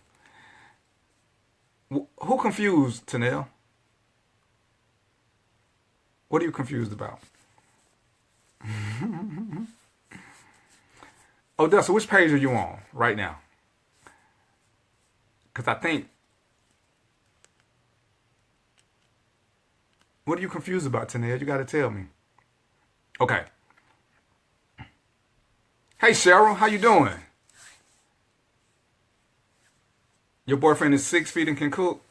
Who confused, Tanel? What are you confused about? Odessa, which page are you on right now? Because I think... What are you confused about, Tanel? You got to tell me. Okay. Hey, Cheryl, how you doing? Your boyfriend is 6 feet and can cook?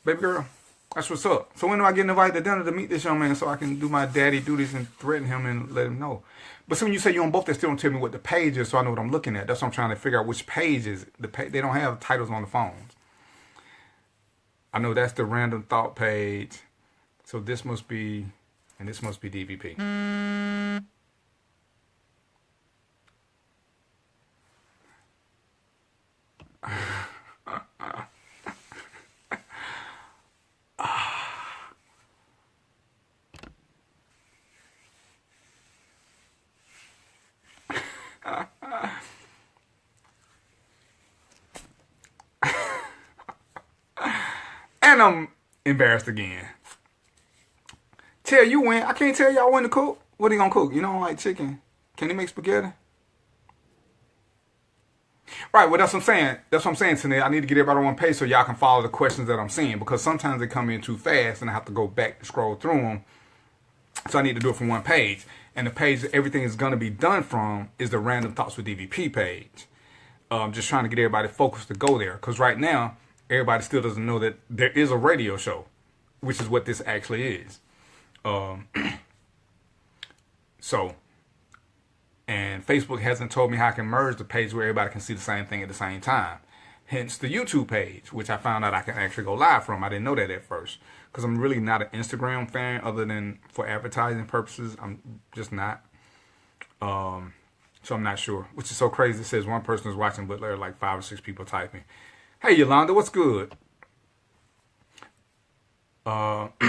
Baby girl, that's what's up. So when do I get invited to dinner to meet this young man so I can do my daddy duties and threaten him and let him know? But so when you say you're on both, they still don't tell me what the page is so I know what I'm looking at. That's what I'm trying to figure out which page is. They don't have titles on the phones. I know that's the Random Thought page. So this must be, and this must be DVP. And I'm embarrassed again. Tell you when. I can't tell y'all when to cook. What are you gonna cook? You don't like chicken. Can you make spaghetti? Right, well, that's what I'm saying. That's what I'm saying today. I need to get everybody on one page so y'all can follow the questions that I'm seeing, because sometimes they come in too fast and I have to go back to scroll through them. So I need to do it from one page. And the page that everything is going to be done from is the Random Thoughts with DVP page. Just trying to get everybody focused to go there, because right now everybody still doesn't know that there is a radio show, which is what this actually is. So, and Facebook hasn't told me how I can merge the page where everybody can see the same thing at the same time. Hence the YouTube page, which I found out I can actually go live from. I didn't know that at first, because I'm really not an Instagram fan other than for advertising purposes. I'm just not. So I'm not sure, which is so crazy. It says one person is watching, but there are like 5 or 6 people typing. Hey, Yolanda, what's good? Odessa,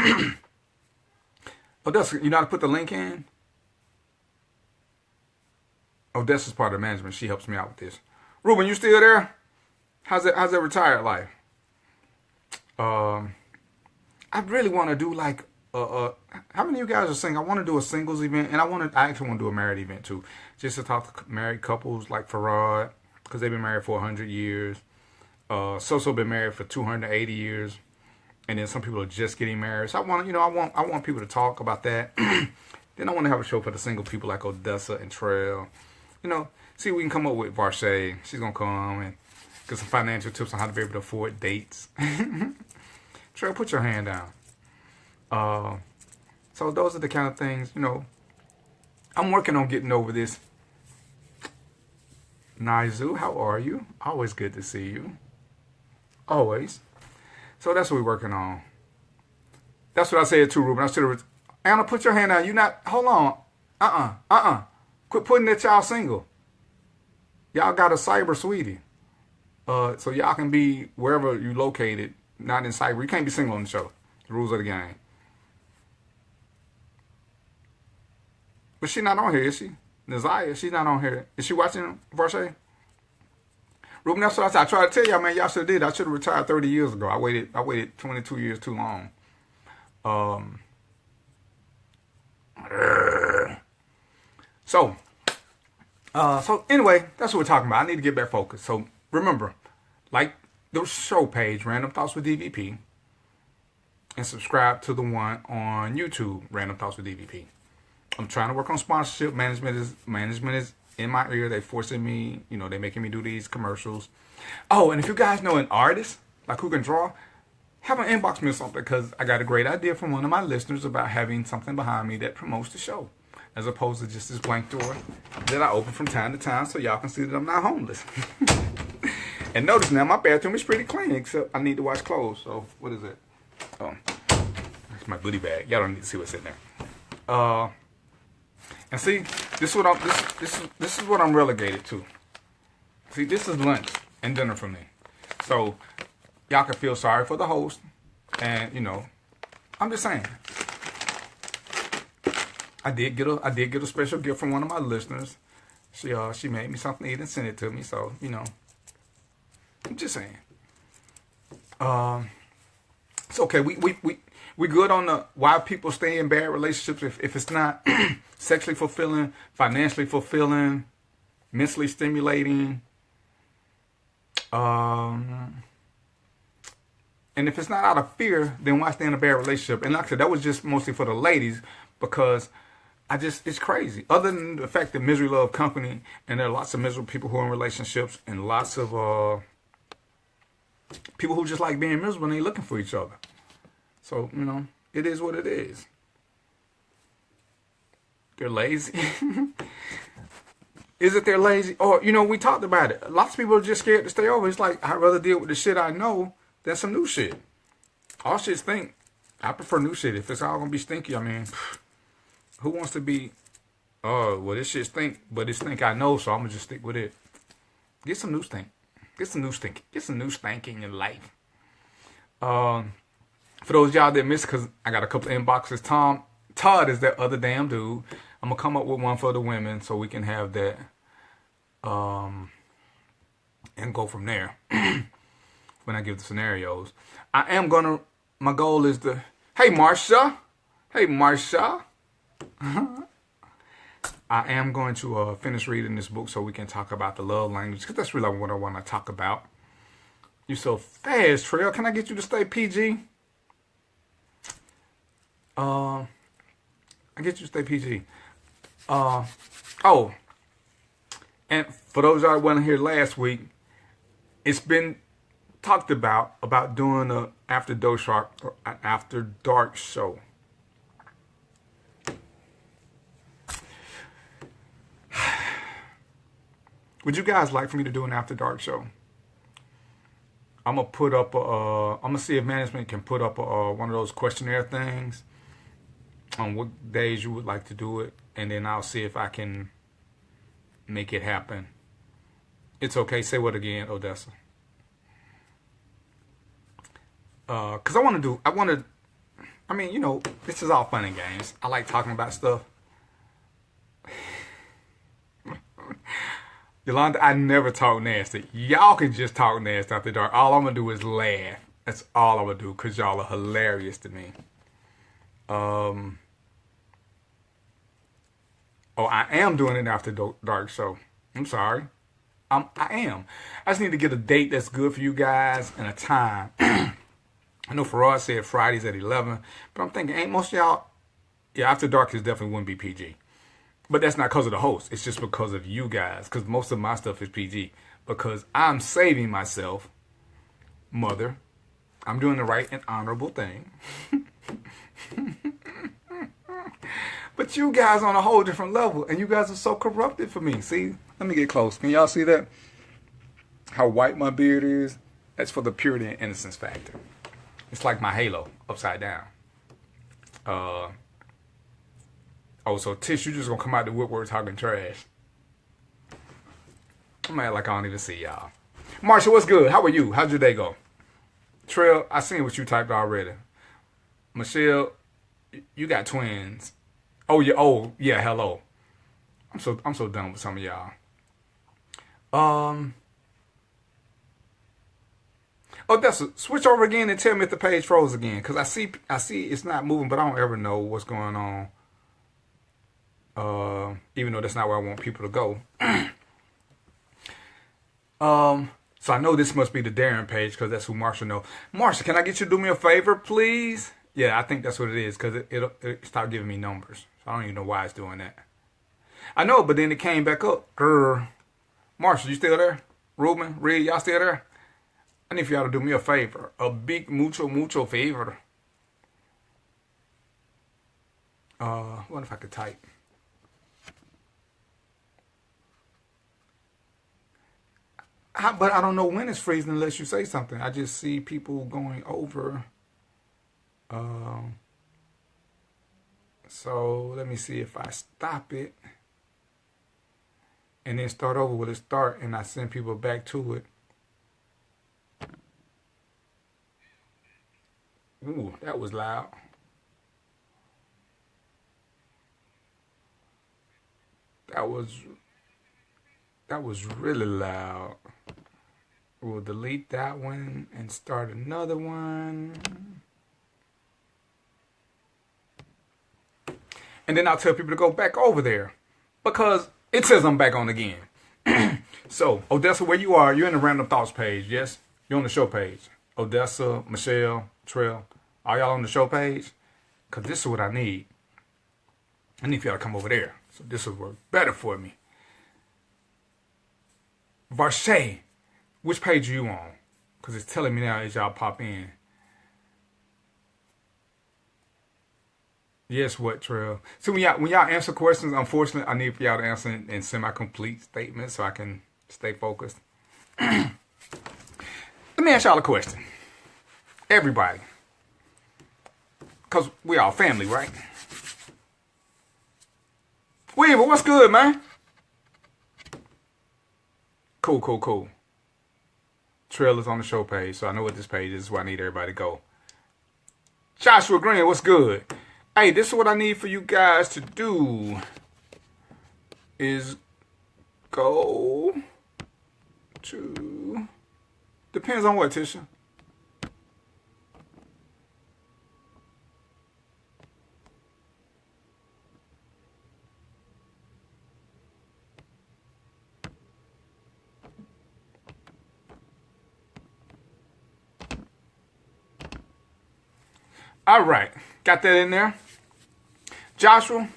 you know how to put the link in? Odessa's part of the management. She helps me out with this. Ruben, you still there? How's that retired life? I really want to do like how many of you guys are single? I want to do a singles event, and I actually want to do a married event too, just to talk to married couples like Farad, because they've been married for 100 years. So been married for 280 years, and then some people are just getting married. So I want people to talk about that. Then I want to have a show for the single people like Odessa and Trail. See if we can come up with FrFr. She's gonna come and get some financial tips on how to be able to afford dates. Trail, put your hand down. So those are the kind of things, I'm working on getting over this. Naizu, how are you? Always good to see you. Always. So that's what we're working on. That's what I said too, Ruben. I should have. Anna, put your hand down. You not. Hold on. Quit putting that y'all single. Y'all got a cyber sweetie. So y'all can be wherever you located, not in cyber. You can't be single on the show. The rules of the game. But she's not on here, is she? Nazaya, she's not on here. Is she watching FrFr? Ruben, that's what I said. I tried to tell y'all, man, y'all should have did. I should have retired 30 years ago. I waited 22 years too long. So anyway, that's what we're talking about. I need to get back focused. So remember, like the show page, Random Thoughts with DVP, and subscribe to the one on YouTube, Random Thoughts with DVP. I'm trying to work on sponsorship. Management is in my ear. They forcing me, they making me do these commercials. Oh, and if you guys know an artist, like who can draw, have an inbox me or something, because I got a great idea from one of my listeners about having something behind me that promotes the show, as opposed to just this blank door that I open from time to time so y'all can see that I'm not homeless. And notice now, my bathroom is pretty clean, except I need to wash clothes. So, what is it? Oh, that's my goodie bag. Y'all don't need to see what's in there. And see, this is what I'm relegated to. See, this is lunch and dinner for me. So y'all can feel sorry for the host, and I'm just saying. I did get a special gift from one of my listeners. She made me something to eat and sent it to me. So I'm just saying. It's okay. We good on the why people stay in bad relationships if it's not sexually fulfilling, financially fulfilling, mentally stimulating, and if it's not out of fear, then why stay in a bad relationship? And like I said, that was just mostly for the ladies, because it's crazy. Other than the fact that misery loves company, and there are lots of miserable people who are in relationships, and lots of people who just like being miserable and they looking for each other. So, it is what it is. They're lazy. Is it they're lazy? Or, we talked about it. Lots of people are just scared to stay over. It's like, I'd rather deal with the shit I know than some new shit. All shit stink. I prefer new shit. If it's all going to be stinky, who wants to be, this shit stink, but it stink I know, so I'm going to just stick with it. Get some new stink. Get some new stink. Get some new stank in your life. For those of y'all that missed, because I got a couple of inboxes, Todd is that other damn dude. I'm going to come up with one for the women so we can have that and go from there when I give the scenarios. I am going to my goal is to, hey, Marsha. Hey, Marsha. I am going to finish reading this book so we can talk about the love language, because that's really what I want to talk about. You so fast, Trail. Can I get you to stay PG? I get you to stay PG. Oh, and for those y'all who wasn't here last week, it's been talked about doing a after dark show. Would you guys like for me to do an after dark show? I'm gonna put up I'm gonna see if management can put up one of those questionnaire things on what days you would like to do it, and then I'll see if I can make it happen. It's okay. Say what again, Odessa? Cause I mean, you know, this is all fun and games. I like talking about stuff. Yolanda, I never talk nasty. Y'all can just talk nasty after dark. All I'm gonna do is laugh. That's all I'm gonna do, cause y'all are hilarious to me. Oh, I am doing it after dark show. I'm sorry. I am. I just need to get a date that's good for you guys and a time. I know Farad said Fridays at 11, but I'm thinking, ain't most of y'all, yeah, after dark is definitely wouldn't be PG. But that's not because of the host. It's just because of you guys, because most of my stuff is PG. Because I'm saving myself, mother. I'm doing the right and honorable thing. But you guys on a whole different level, and you guys are so corrupted for me. See? Let me get close. Can y'all see that? How white my beard is? That's for the purity and innocence factor. It's like my halo upside down. Oh, so Tish, you just gonna come out the woodwork talking trash. I'm act like I don't even see y'all. Marsha, what's good? How are you? How'd your day go? Trail, I seen what you typed already. Michelle, you got twins. Oh yeah, hello. I'm so done with some of y'all. Oh, that's a, switch over again and tell me if the page froze again, cause I see it's not moving, but I don't ever know what's going on. Even though that's not where I want people to go. So I know this must be the Darren page, because that's who Marsha know. Marsha, can I get you to do me a favor, please? Yeah, I think that's what it is, because it stopped giving me numbers. So I don't even know why it's doing that. I know, but then it came back up. Grr. Marsha, you still there? Ruben, Reed, y'all still there? I need for y'all to do me a favor. A big mucho favor. What if I could type? But I don't know when it's freezing unless you say something. I just see people going over. So let me see if I stop it and then start over. Will it start and I send people back to it? Ooh, that was loud. That was really loud. We'll delete that one and start another one. And then I'll tell people to go back over there, because it says I'm back on again. So, Odessa, where you are, you're in the Random Thoughts page, yes? You're on the show page. Odessa, Michelle, Trill, are y'all on the show page? Because this is what I need. I need for y'all to come over there. So this will work better for me. Varshay, which page are you on? Because it's telling me now as y'all pop in. Yes, what, Trail? So when y'all answer questions, unfortunately, I need for y'all to answer in semi-complete statements so I can stay focused. Let me ask y'all a question. Everybody. Because we all family, right? Weaver, what's good, man? Cool. Trail is on the show page, so I know what this page is, where I need everybody to go. Joshua Green, what's good? Hey, this is what I need for you guys to do. Is go to... Depends on what, Tisha? All right. Got that in there. Joshua,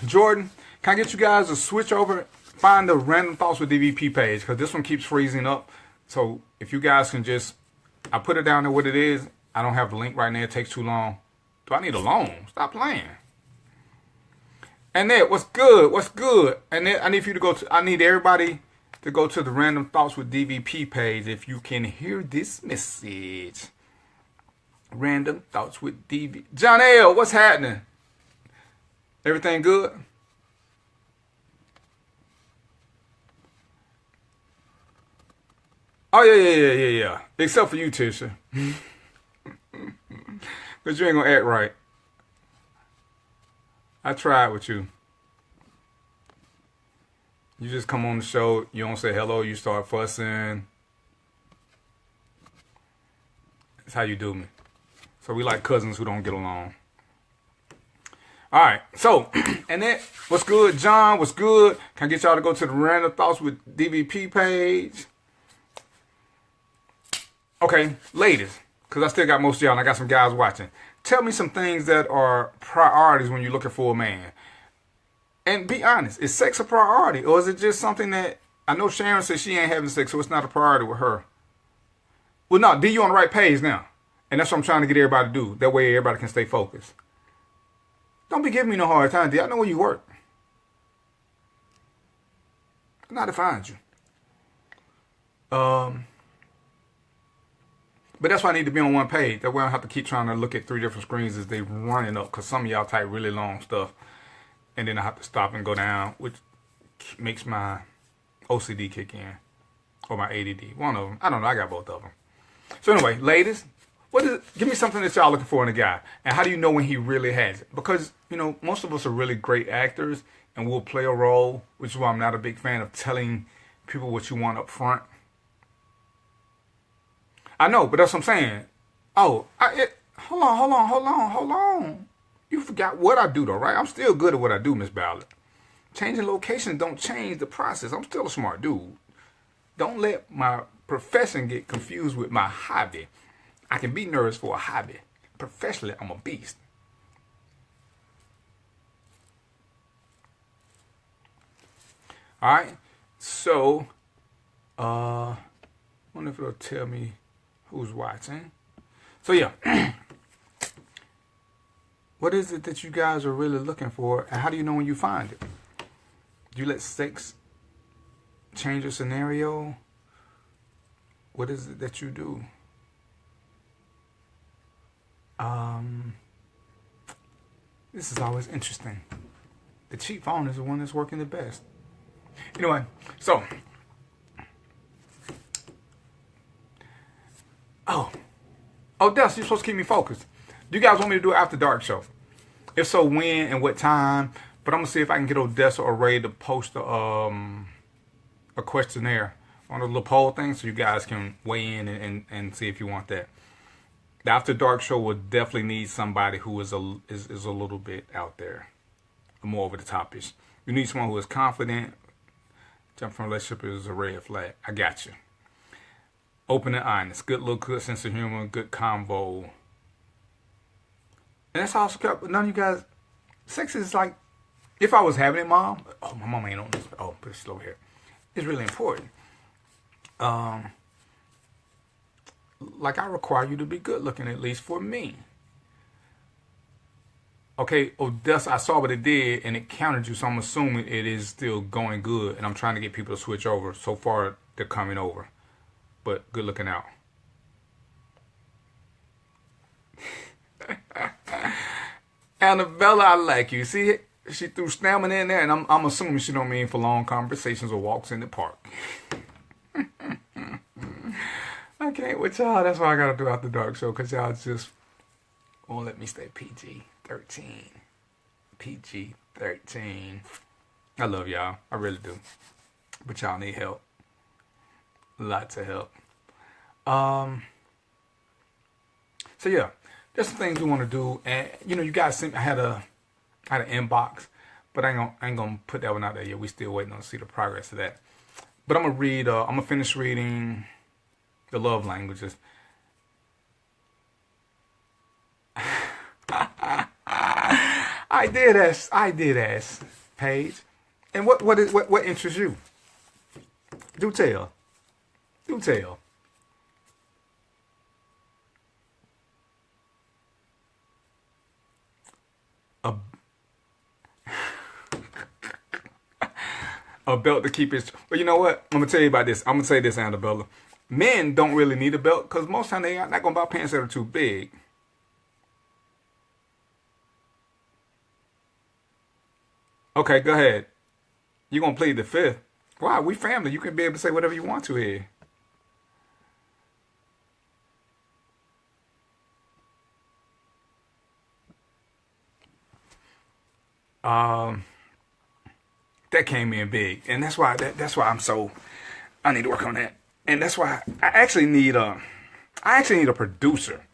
Jordan, can I get you guys to switch over, find the Random Thoughts with DVP page, because this one keeps freezing up. So if you guys can just, I put it down there what it is. I don't have the link right now. It takes too long. Do I need a loan? Stop playing. And then, what's good? What's good? And then I need you to go to, I need everybody to go to the Random Thoughts with DVP page if you can hear this message. Random Thoughts with DV. John L., what's happening? Everything good? Oh, yeah. Except for you, Tisha. Because you ain't going to act right. I tried with you. You just come on the show, you don't say hello, you start fussing. That's how you do me. So we like cousins who don't get along. All right, so, and then, what's good, John? What's good? Can I get y'all to go to the Random Thoughts with DVP page? Okay, ladies, because I still got most of y'all and I got some guys watching. Tell me some things that are priorities when you're looking for a man. And be honest, is sex a priority? Or is it just something that, I know Sharon says she ain't having sex, so it's not a priority with her. Well, no, D, you on the right page now. And that's what I'm trying to get everybody to do. That way everybody can stay focused. Don't be giving me no hard time, D. I know where you work. I'm not to find you. But that's why I need to be on one page. That way I don't have to keep trying to look at 3 different screens as they running up. Because some of y'all type really long stuff. And then I have to stop and go down. Which makes my OCD kick in. Or my ADD. One of them. I don't know. I got both of them. So anyway, ladies. What is it? Give me something that y'all looking for in a guy. And how do you know when he really has it? Because, you know, most of us are really great actors. And we'll play a role. Which is why I'm not a big fan of telling people what you want up front. I know, but that's what I'm saying. Oh, hold on. You forgot what I do, though, right? I'm still good at what I do, Miss Ballard. Changing location don't change the process. I'm still a smart dude. Don't let my profession get confused with my hobby. I can be nervous for a hobby. Professionally, I'm a beast. All right. So, I wonder if it'll tell me who's watching. So yeah, what is it that you guys are really looking for, and how do you know when you find it? Do you let sex change your scenario? What is it that you do? This is always interesting. The cheap phone is the one that's working the best. Anyway, so Oh, Des, you're supposed to keep me focused. Do you guys want me to do an after dark show? If so, when and what time? But I'm gonna see if I can get Odessa or Ray to post a questionnaire on a little poll thing, so you guys can weigh in and see if you want that. The after dark show will definitely need somebody who is a little bit out there, more over the top-ish. You need someone who is confident. Jump from a relationship is a red flag. I got you. Open and honest, good look, good sense of humor, good convo. And that's also kept, but none of you guys, sex is like, if I was having it, Mom, oh, my mom ain't on this, oh, put it over here. It's really important. Like I require you to be good looking, at least for me. Okay, Odessa, I saw what it did and it counted you, so I'm assuming it is still going good, and I'm trying to get people to switch over. So far, they're coming over. But good looking out. Annabella, I like you. See, she threw stamina in there, and I'm assuming she don't mean for long conversations or walks in the park. I can't with y'all. That's why I gotta do After Dark show, because y'all just won't let me stay PG-13. PG-13. I love y'all. I really do. But y'all need help. Lots of help. So yeah, there's some things we want to do, and you know, you guys sent. I had an inbox, but I ain't gonna put that one out there yet. We still waiting on to see the progress of that. But I'm gonna read. I'm gonna finish reading the love languages, I did ask, Paige. And what interests you? Do tell. Do tell. A a belt to keep his. Well, you know what? I'm gonna tell you about this. I'm gonna say this, Annabella. Men don't really need a belt because most time they are not gonna buy pants that are too big. Okay, go ahead. You gonna plead the fifth? Wow, we family. You can be able to say whatever you want to here. Um, that came in big, and that's why I'm so. I need to work on that, and that's why I actually need a producer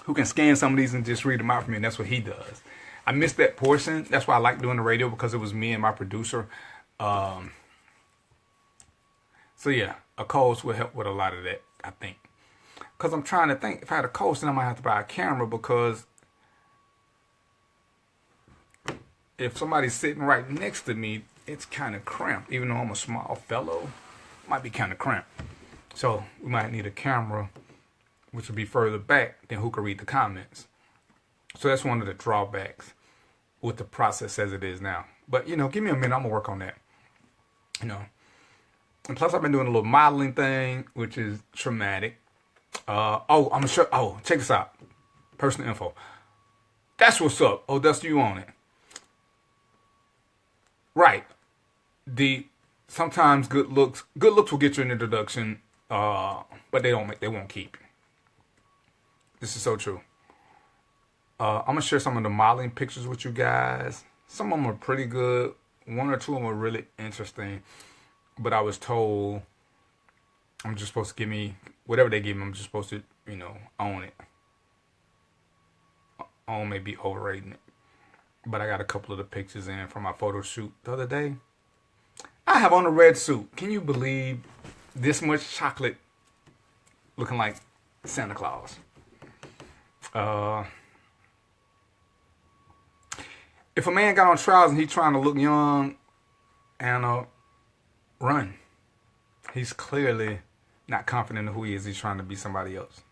who can scan some of these and just read them out for me, and that's what he does. I missed that portion. That's why I like doing the radio because it was me and my producer. Um, so yeah, a coach will help with a lot of that, I think. Because I'm trying to think, if I had a coach, then I might have to buy a camera because if somebody's sitting right next to me, it's kind of cramped. Even though I'm a small fellow, it might be kind of cramped. So we might need a camera, which would be further back than who could read the comments. So that's one of the drawbacks with the process as it is now. But, give me a minute. I'm going to work on that. And plus I've been doing a little modeling thing, which is traumatic. I'm going to show. Oh, check this out. Personal info. That's what's up. Oh, that's you on it. Right. Sometimes good looks will get you an introduction, but they won't keep you. This is so true. I'm gonna share some of the modeling pictures with you guys. Some of them are pretty good. One or two of them are really interesting. But I was told I'm just supposed to give me whatever they give me. I'm just supposed to, own it. Own may be overrating it. But I got a couple of the pictures in from my photo shoot the other day. I have on a red suit. Can you believe this much chocolate looking like Santa Claus? If a man got on trials and he's trying to look young and run, he's clearly not confident in who he is. He's trying to be somebody else.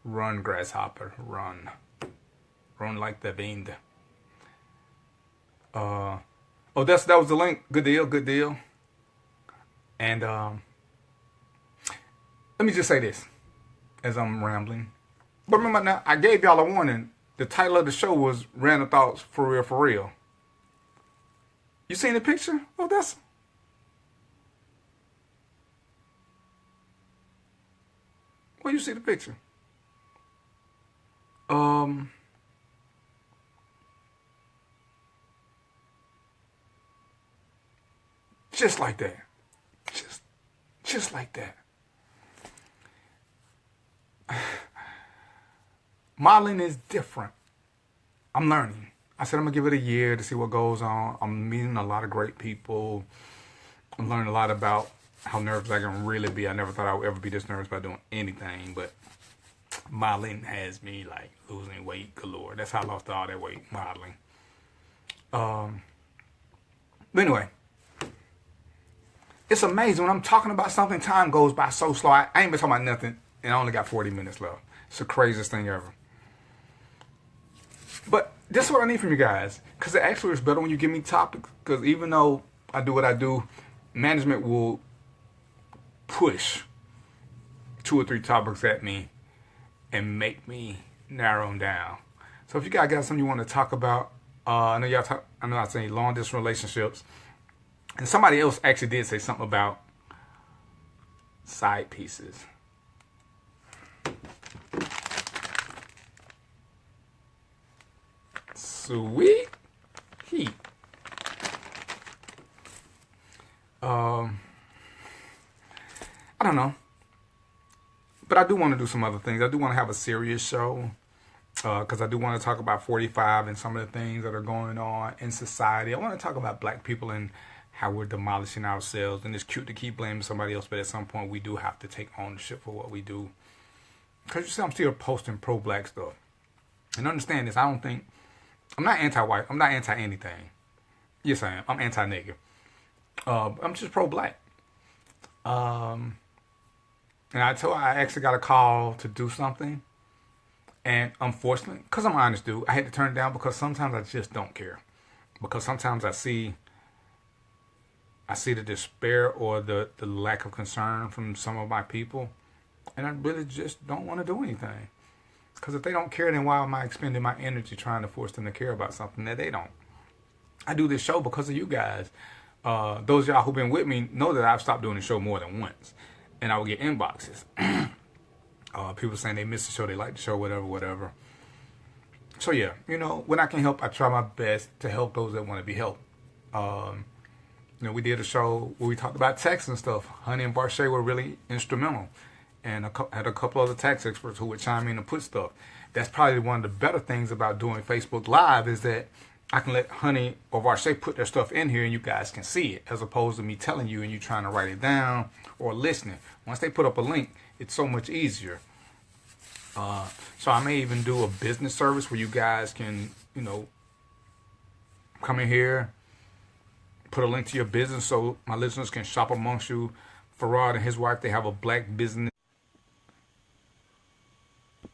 Run, grasshopper, run. Run like the wind. That was the link. Good deal. And let me just say this as I'm rambling. But remember now, I gave y'all a warning. The title of the show was Random Thoughts for Real, For Real. You seen the picture? Oh, that's... Where you see the picture? Just like that. Just like that. Modeling is different. I'm learning. I said I'm going to give it a year to see what goes on. I'm meeting a lot of great people. I'm learning a lot about how nervous I can really be. I never thought I would ever be this nervous about doing anything, but modeling has me like losing weight galore. That's how I lost all that weight, modeling. But anyway, it's amazing when I'm talking about something, time goes by so slow. I ain't been talking about nothing, and I only got 40 minutes left. It's the craziest thing ever. But this is what I need from you guys, because it actually is better when you give me topics, because even though I do what I do, management will push 2 or 3 topics at me and make me narrow them down. So if you guys got something you want to talk about, I know I say long distance relationships, and somebody else actually did say something about side pieces. Sweet heat. I don't know. But I do want to do some other things. I do want to have a serious show. Because I do want to talk about 45 and some of the things that are going on in society. I want to talk about black people and how we're demolishing ourselves. And it's cute to keep blaming somebody else, but at some point we do have to take ownership for what we do. Because you see, I'm still posting pro-black stuff. And understand this, I'm not anti-white. I'm not anti-anything. Yes, I am. I'm anti-nigger. I'm just pro-black. And I actually got a call to do something. And unfortunately, because I'm an honest dude, I had to turn it down because sometimes I just don't care. Because sometimes I see the despair or the lack of concern from some of my people. And I really just don't want to do anything. Because if they don't care, then why am I expending my energy trying to force them to care about something that they don't? I do this show because of you guys. Those of y'all who've been with me know that I've stopped doing the show more than once. And I will get inboxes. People saying they miss the show, they like the show, whatever. So yeah, when I can help, I try my best to help those that want to be helped. We did a show where we talked about tax and stuff. Honey and Barshay were really instrumental. And I had a couple other tax experts who would chime in and put stuff. That's probably one of the better things about doing Facebook Live is that I can let Honey or Varshay put their stuff in here and you guys can see it, as opposed to me telling you and you trying to write it down or listening. Once they put up a link, it's so much easier. So I may even do a business service where you guys can, come in here, put a link to your business so my listeners can shop amongst you. Farad and his wife, they have a black business.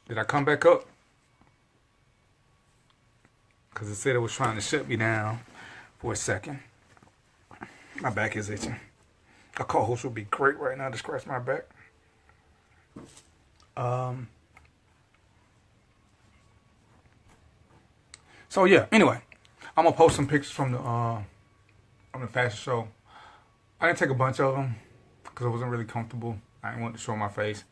Did I come back up? Because it said it was trying to shut me down for a second. My back is itching. A co-host would be great right now to scratch my back. So yeah, anyway, I'm going to post some pictures from the fashion show. I didn't take a bunch of them because I wasn't really comfortable. I didn't want to show my face.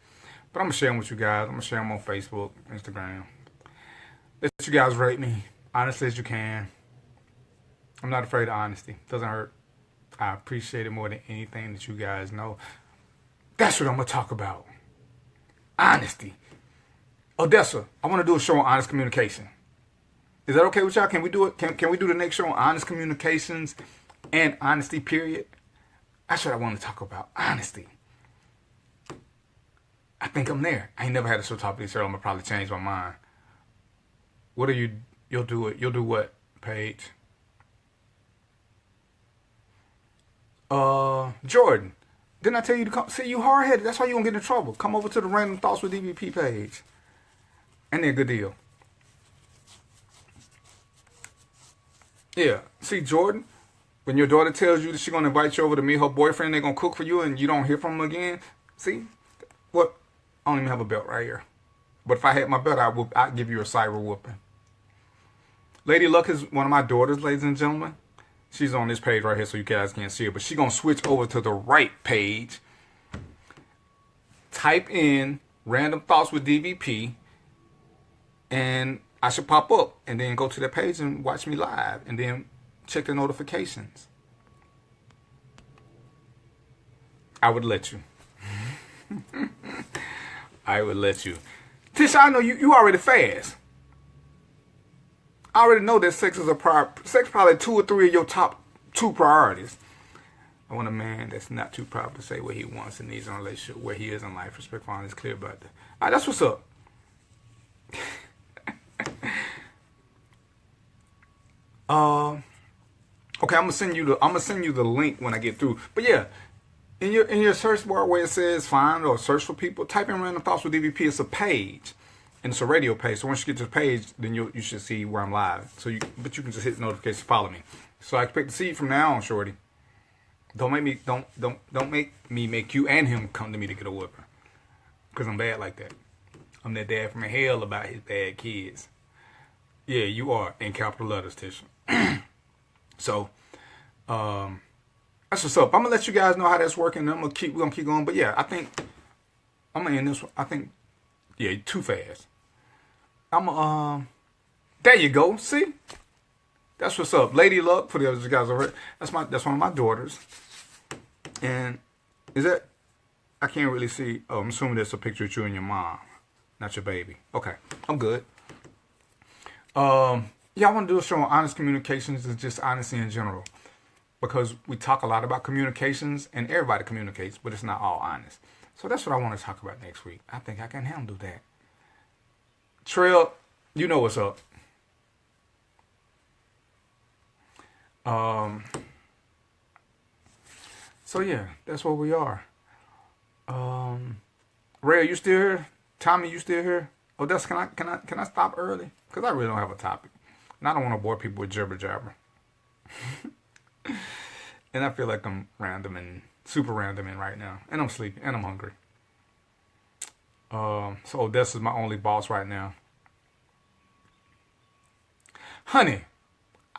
But I'm going to share them with you guys. I'm going to share them on Facebook, Instagram. Let you guys rate me honestly as you can. I'm not afraid of honesty. Doesn't hurt. I appreciate it more than anything that you guys know. That's what I'm going to talk about. Honesty. Odessa, I want to do a show on honest communication. Is that okay with y'all? Can we do it? Can we do the next show on honest communications and honesty, period? That's what I want to talk about. Honesty. I think I'm there. I ain't never had a show topic this year. I'm going to probably change my mind. What are you? You'll do it. You'll do what, Paige? Jordan. Didn't I tell you to come? See, you hard-headed. That's why you won't get in trouble. Come over to the Random Thoughts with DVP page. And they're a good deal. Yeah. See, Jordan, when your daughter tells you that she's going to invite you over to meet her boyfriend, they're going to cook for you and you don't hear from them again. See? What? I don't even have a belt right here. But if I had my belt, I'd give you a cyber whooping. Lady Luck is one of my daughters, ladies and gentlemen. She's on this page right here so you guys can't see her. But she's going to switch over to the right page. Type in Random Thoughts with DVP. And I should pop up. And then go to that page and watch me live. And then check the notifications. I would let you. I would let you. Tisha, I know you already fast. I already know that sex is sex probably 2 or 3 of your top 2 priorities. I want a man that's not too proud to say what he wants and needs in a relationship, where he is in life. Respect for honest, clear about that. All right, that's what's up. Okay, I'm gonna send you the link when I get through. But yeah, in your search bar where it says find or search for people, type in Random Thoughts with DVP. It's a page. And it's a radio page. So once you get to the page, then you should see where I'm live. But you can just hit the notification, follow me. So I expect to see you from now on, shorty. Don't make me make you and him come to me to get a whooping. Because I'm bad like that. I'm that dad from hell about his bad kids. Yeah, you are, in capital letters, Tisha. So, that's what's up. I'm gonna let you guys know how that's working. We're gonna keep going. But yeah, I think I'm gonna end this one. I think, yeah, too fast. There you go. See, that's what's up. Lady Luck, for the other guys over here. That's one of my daughters. And is that? I can't really see. Oh, I'm assuming that's a picture of you and your mom, not your baby. Okay, I'm good. Yeah, I want to do a show on honest communications and just honesty in general, because we talk a lot about communications and everybody communicates, but it's not all honest. So that's what I want to talk about next week. I think I can handle that. Trail, You know what's up. Um, so yeah, that's where we are. Ray, you still here? Tommy, you still here? Odessa, can I stop early? Because I really don't have a topic. And I don't want to bore people with jibber jabber. And I feel like I'm random and super random in right now. And I'm sleepy and I'm hungry. So Odessa's my only boss right now. Honey,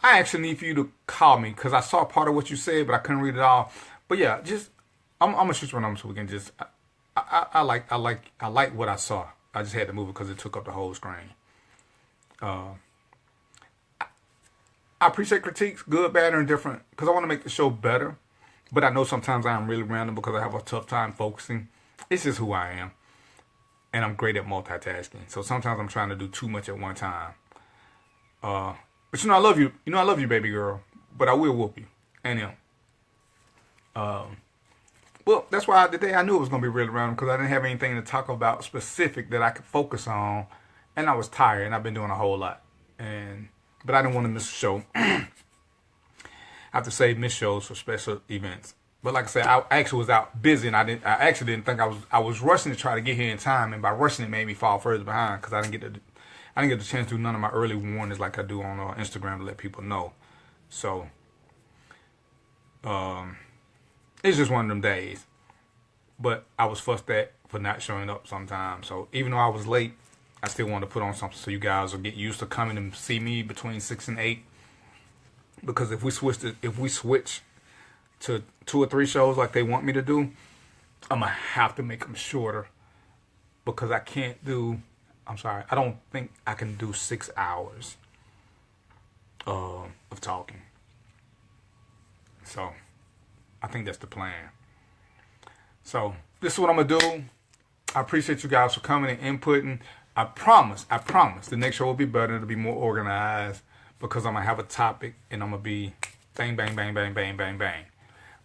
I actually need for you to call me because I saw part of what you said, but I couldn't read it all. But yeah, just I'm gonna shoot you a number so we can just. I like what I saw. I just had to move it because it took up the whole screen. I appreciate critiques, good, bad, or indifferent, because I want to make the show better. But I know sometimes I am really random because I have a tough time focusing. It's just who I am, and I'm great at multitasking. So sometimes I'm trying to do too much at one time. But you know I love you. You know I love you, baby girl. But I will whoop you. And him. Well, that's why today I knew it was going to be really random because I didn't have anything to talk about specific that I could focus on, and I was tired and I've been doing a whole lot. But I didn't want to miss a show. I have to save miss shows for special events. But like I said, I actually was out busy, and I actually didn't think I was rushing to try to get here in time, and by rushing it made me fall further behind because I didn't get the chance to do none of my early warnings like I do on Instagram to let people know. So, it's just one of them days. But I was fussed at for not showing up sometimes. So even though I was late, I still wanted to put on something so you guys will get used to coming and see me between 6 and 8. Because if we switch to 2 or 3 shows like they want me to do, I'm gonna have to make them shorter because I don't think I can do 6 hours of talking. So I think that's the plan. So this is what I'm gonna do. I appreciate you guys for coming and inputting. I promise, the next show will be better. It'll be more organized because I'm gonna have a topic and I'm gonna be bang, bang, bang, bang, bang, bang, bang.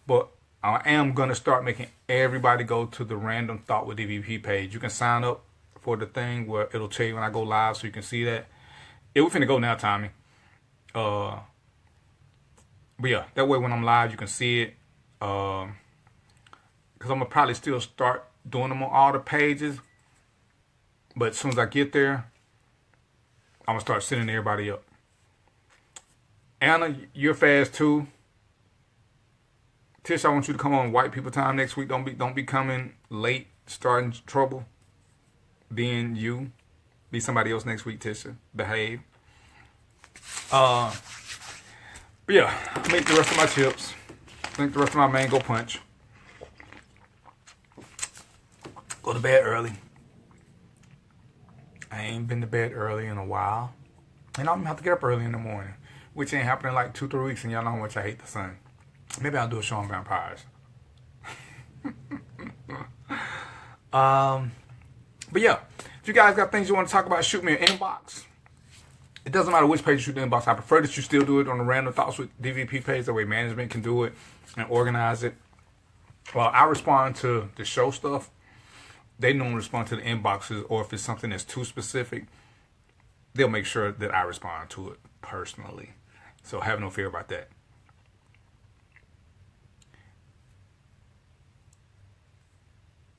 But I am gonna start making everybody go to the Random Thought with DVP page. You can sign up for the thing where it'll tell you when I go live so you can see that. Yeah, we're finna go now, Tommy. But yeah, that way when I'm live you can see it. Because I'm gonna probably still start doing them on all the pages. But as soon as I get there, I'm gonna start sending everybody up. Anna, you're fast too. Tish, I want you to come on White People Time next week. Don't be coming late, starting trouble. Being you. Be somebody else next week, Tisha. Behave. But yeah, I'll make the rest of my chips. Drink the rest of my mango punch. Go to bed early. I ain't been to bed early in a while. And I'm gonna have to get up early in the morning. Which ain't happening in like 2-3 weeks, and y'all know how much I hate the sun. Maybe I'll do a show on vampires. But yeah, if you guys got things you want to talk about, shoot me an inbox. It doesn't matter which page you shoot the inbox. I prefer that you still do it on the Random Thoughts with DVP page. That way management can do it and organize it. Well, I respond to the show stuff. They don't respond to the inboxes, or if it's something that's too specific, they'll make sure that I respond to it personally. So have no fear about that.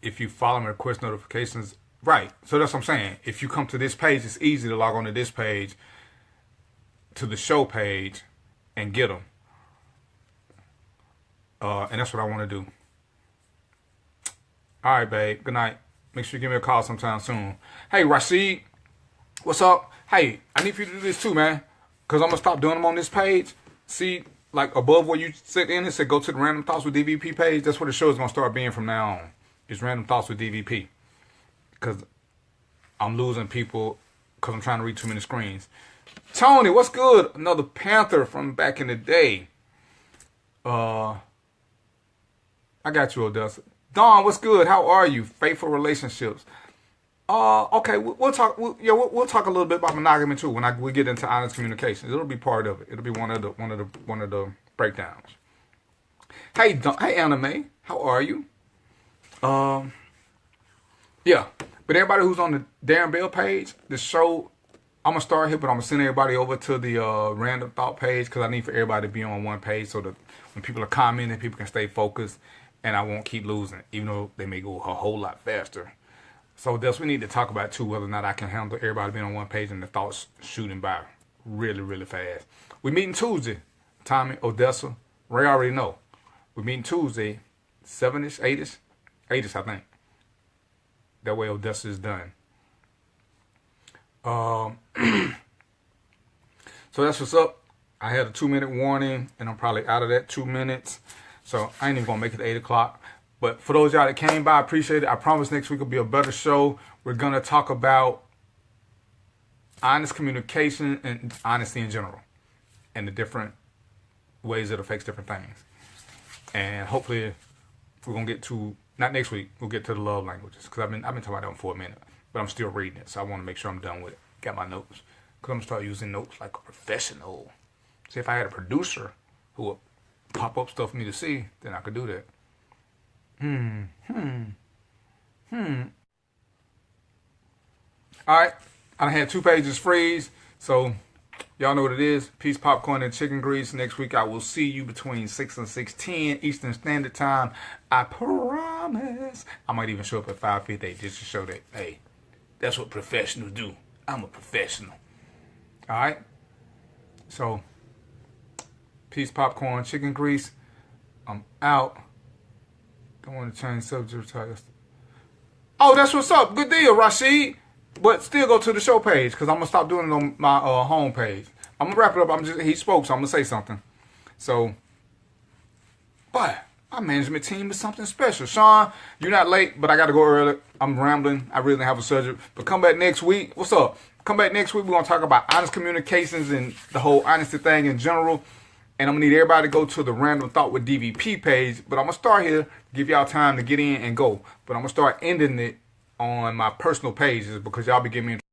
If you follow my request notifications, right. So that's what I'm saying. If you come to this page, it's easy to log on to this page, to the show page, and get them. And that's what I want to do. All right, babe. Good night. Make sure you give me a call sometime soon. Hey, Rashid. What's up? Hey, I need for you to do this too, man. Because I'm going to stop doing them on this page. See, like above where you sit in, it said go to the Random Thoughts with DVP page. That's where the show is going to start being from now on. It's Random Thoughts with DVP. Because I'm losing people because I'm trying to read too many screens. Tony, what's good? Another Panther from back in the day. I got you, Odessa. Dawn, what's good? How are you? Faithful relationships. Okay, we'll talk. We'll talk a little bit about monogamy too when we get into honest communications. It'll be part of it. It'll be one of the breakdowns. Hey, Anime, how are you? Yeah, but everybody who's on the Darren Bell page, the show I'm gonna start here, but I'm gonna send everybody over to the random thought page because I need for everybody to be on one page so that when people are commenting, people can stay focused, and I won't keep losing, even though they may go a whole lot faster. So that's we need to talk about too, whether or not I can handle everybody being on one page and the thoughts shooting by really, really fast. We meeting Tuesday. Tommy, Odessa, Ray already know. We meeting Tuesday, 7-ish, 8-ish, 8-ish, I think. That way Odessa is done. So that's what's up. I had a 2-minute warning, and I'm probably out of that 2 minutes. So I ain't even gonna make it to 8 o'clock. But for those y'all that came by, I appreciate it. I promise next week will be a better show. We're gonna talk about honest communication and honesty in general, and the different ways it affects different things. And hopefully we're gonna get to, not next week, we'll get to the love languages, because I've been talking about that one for a minute, but I'm still reading it, so I want to make sure I'm done with it. Got my notes, because I'm gonna start using notes like a professional. See, if I had a producer who would pop up stuff for me to see, then I could do that. All right, I had 2 pages freeze, so y'all know what it is. Peace, popcorn, and chicken grease. Next week, I will see you between 6 and 6:10 Eastern Standard Time. I promise. I might even show up at 5:58 just to show that, hey, that's what professionals do. I'm a professional. All right? So, peace, popcorn, chicken grease. I'm out. Don't want to change subject. Oh, that's what's up. Good deal, Rashid. But still go to the show page, because I'm going to stop doing it on my home page. I'm going to wrap it up. He spoke, so I'm going to say something. So, but our management team is something special. Sean, you're not late, but I got to go early. I'm rambling. I really have a surgery. But come back next week. What's up? Come back next week. We're going to talk about honest communications and the whole honesty thing in general. And I'm going to need everybody to go to the Random Thought with DVP page. But I'm going to start here to give y'all time to get in and go. But I'm going to start ending it on my personal pages, because y'all be giving me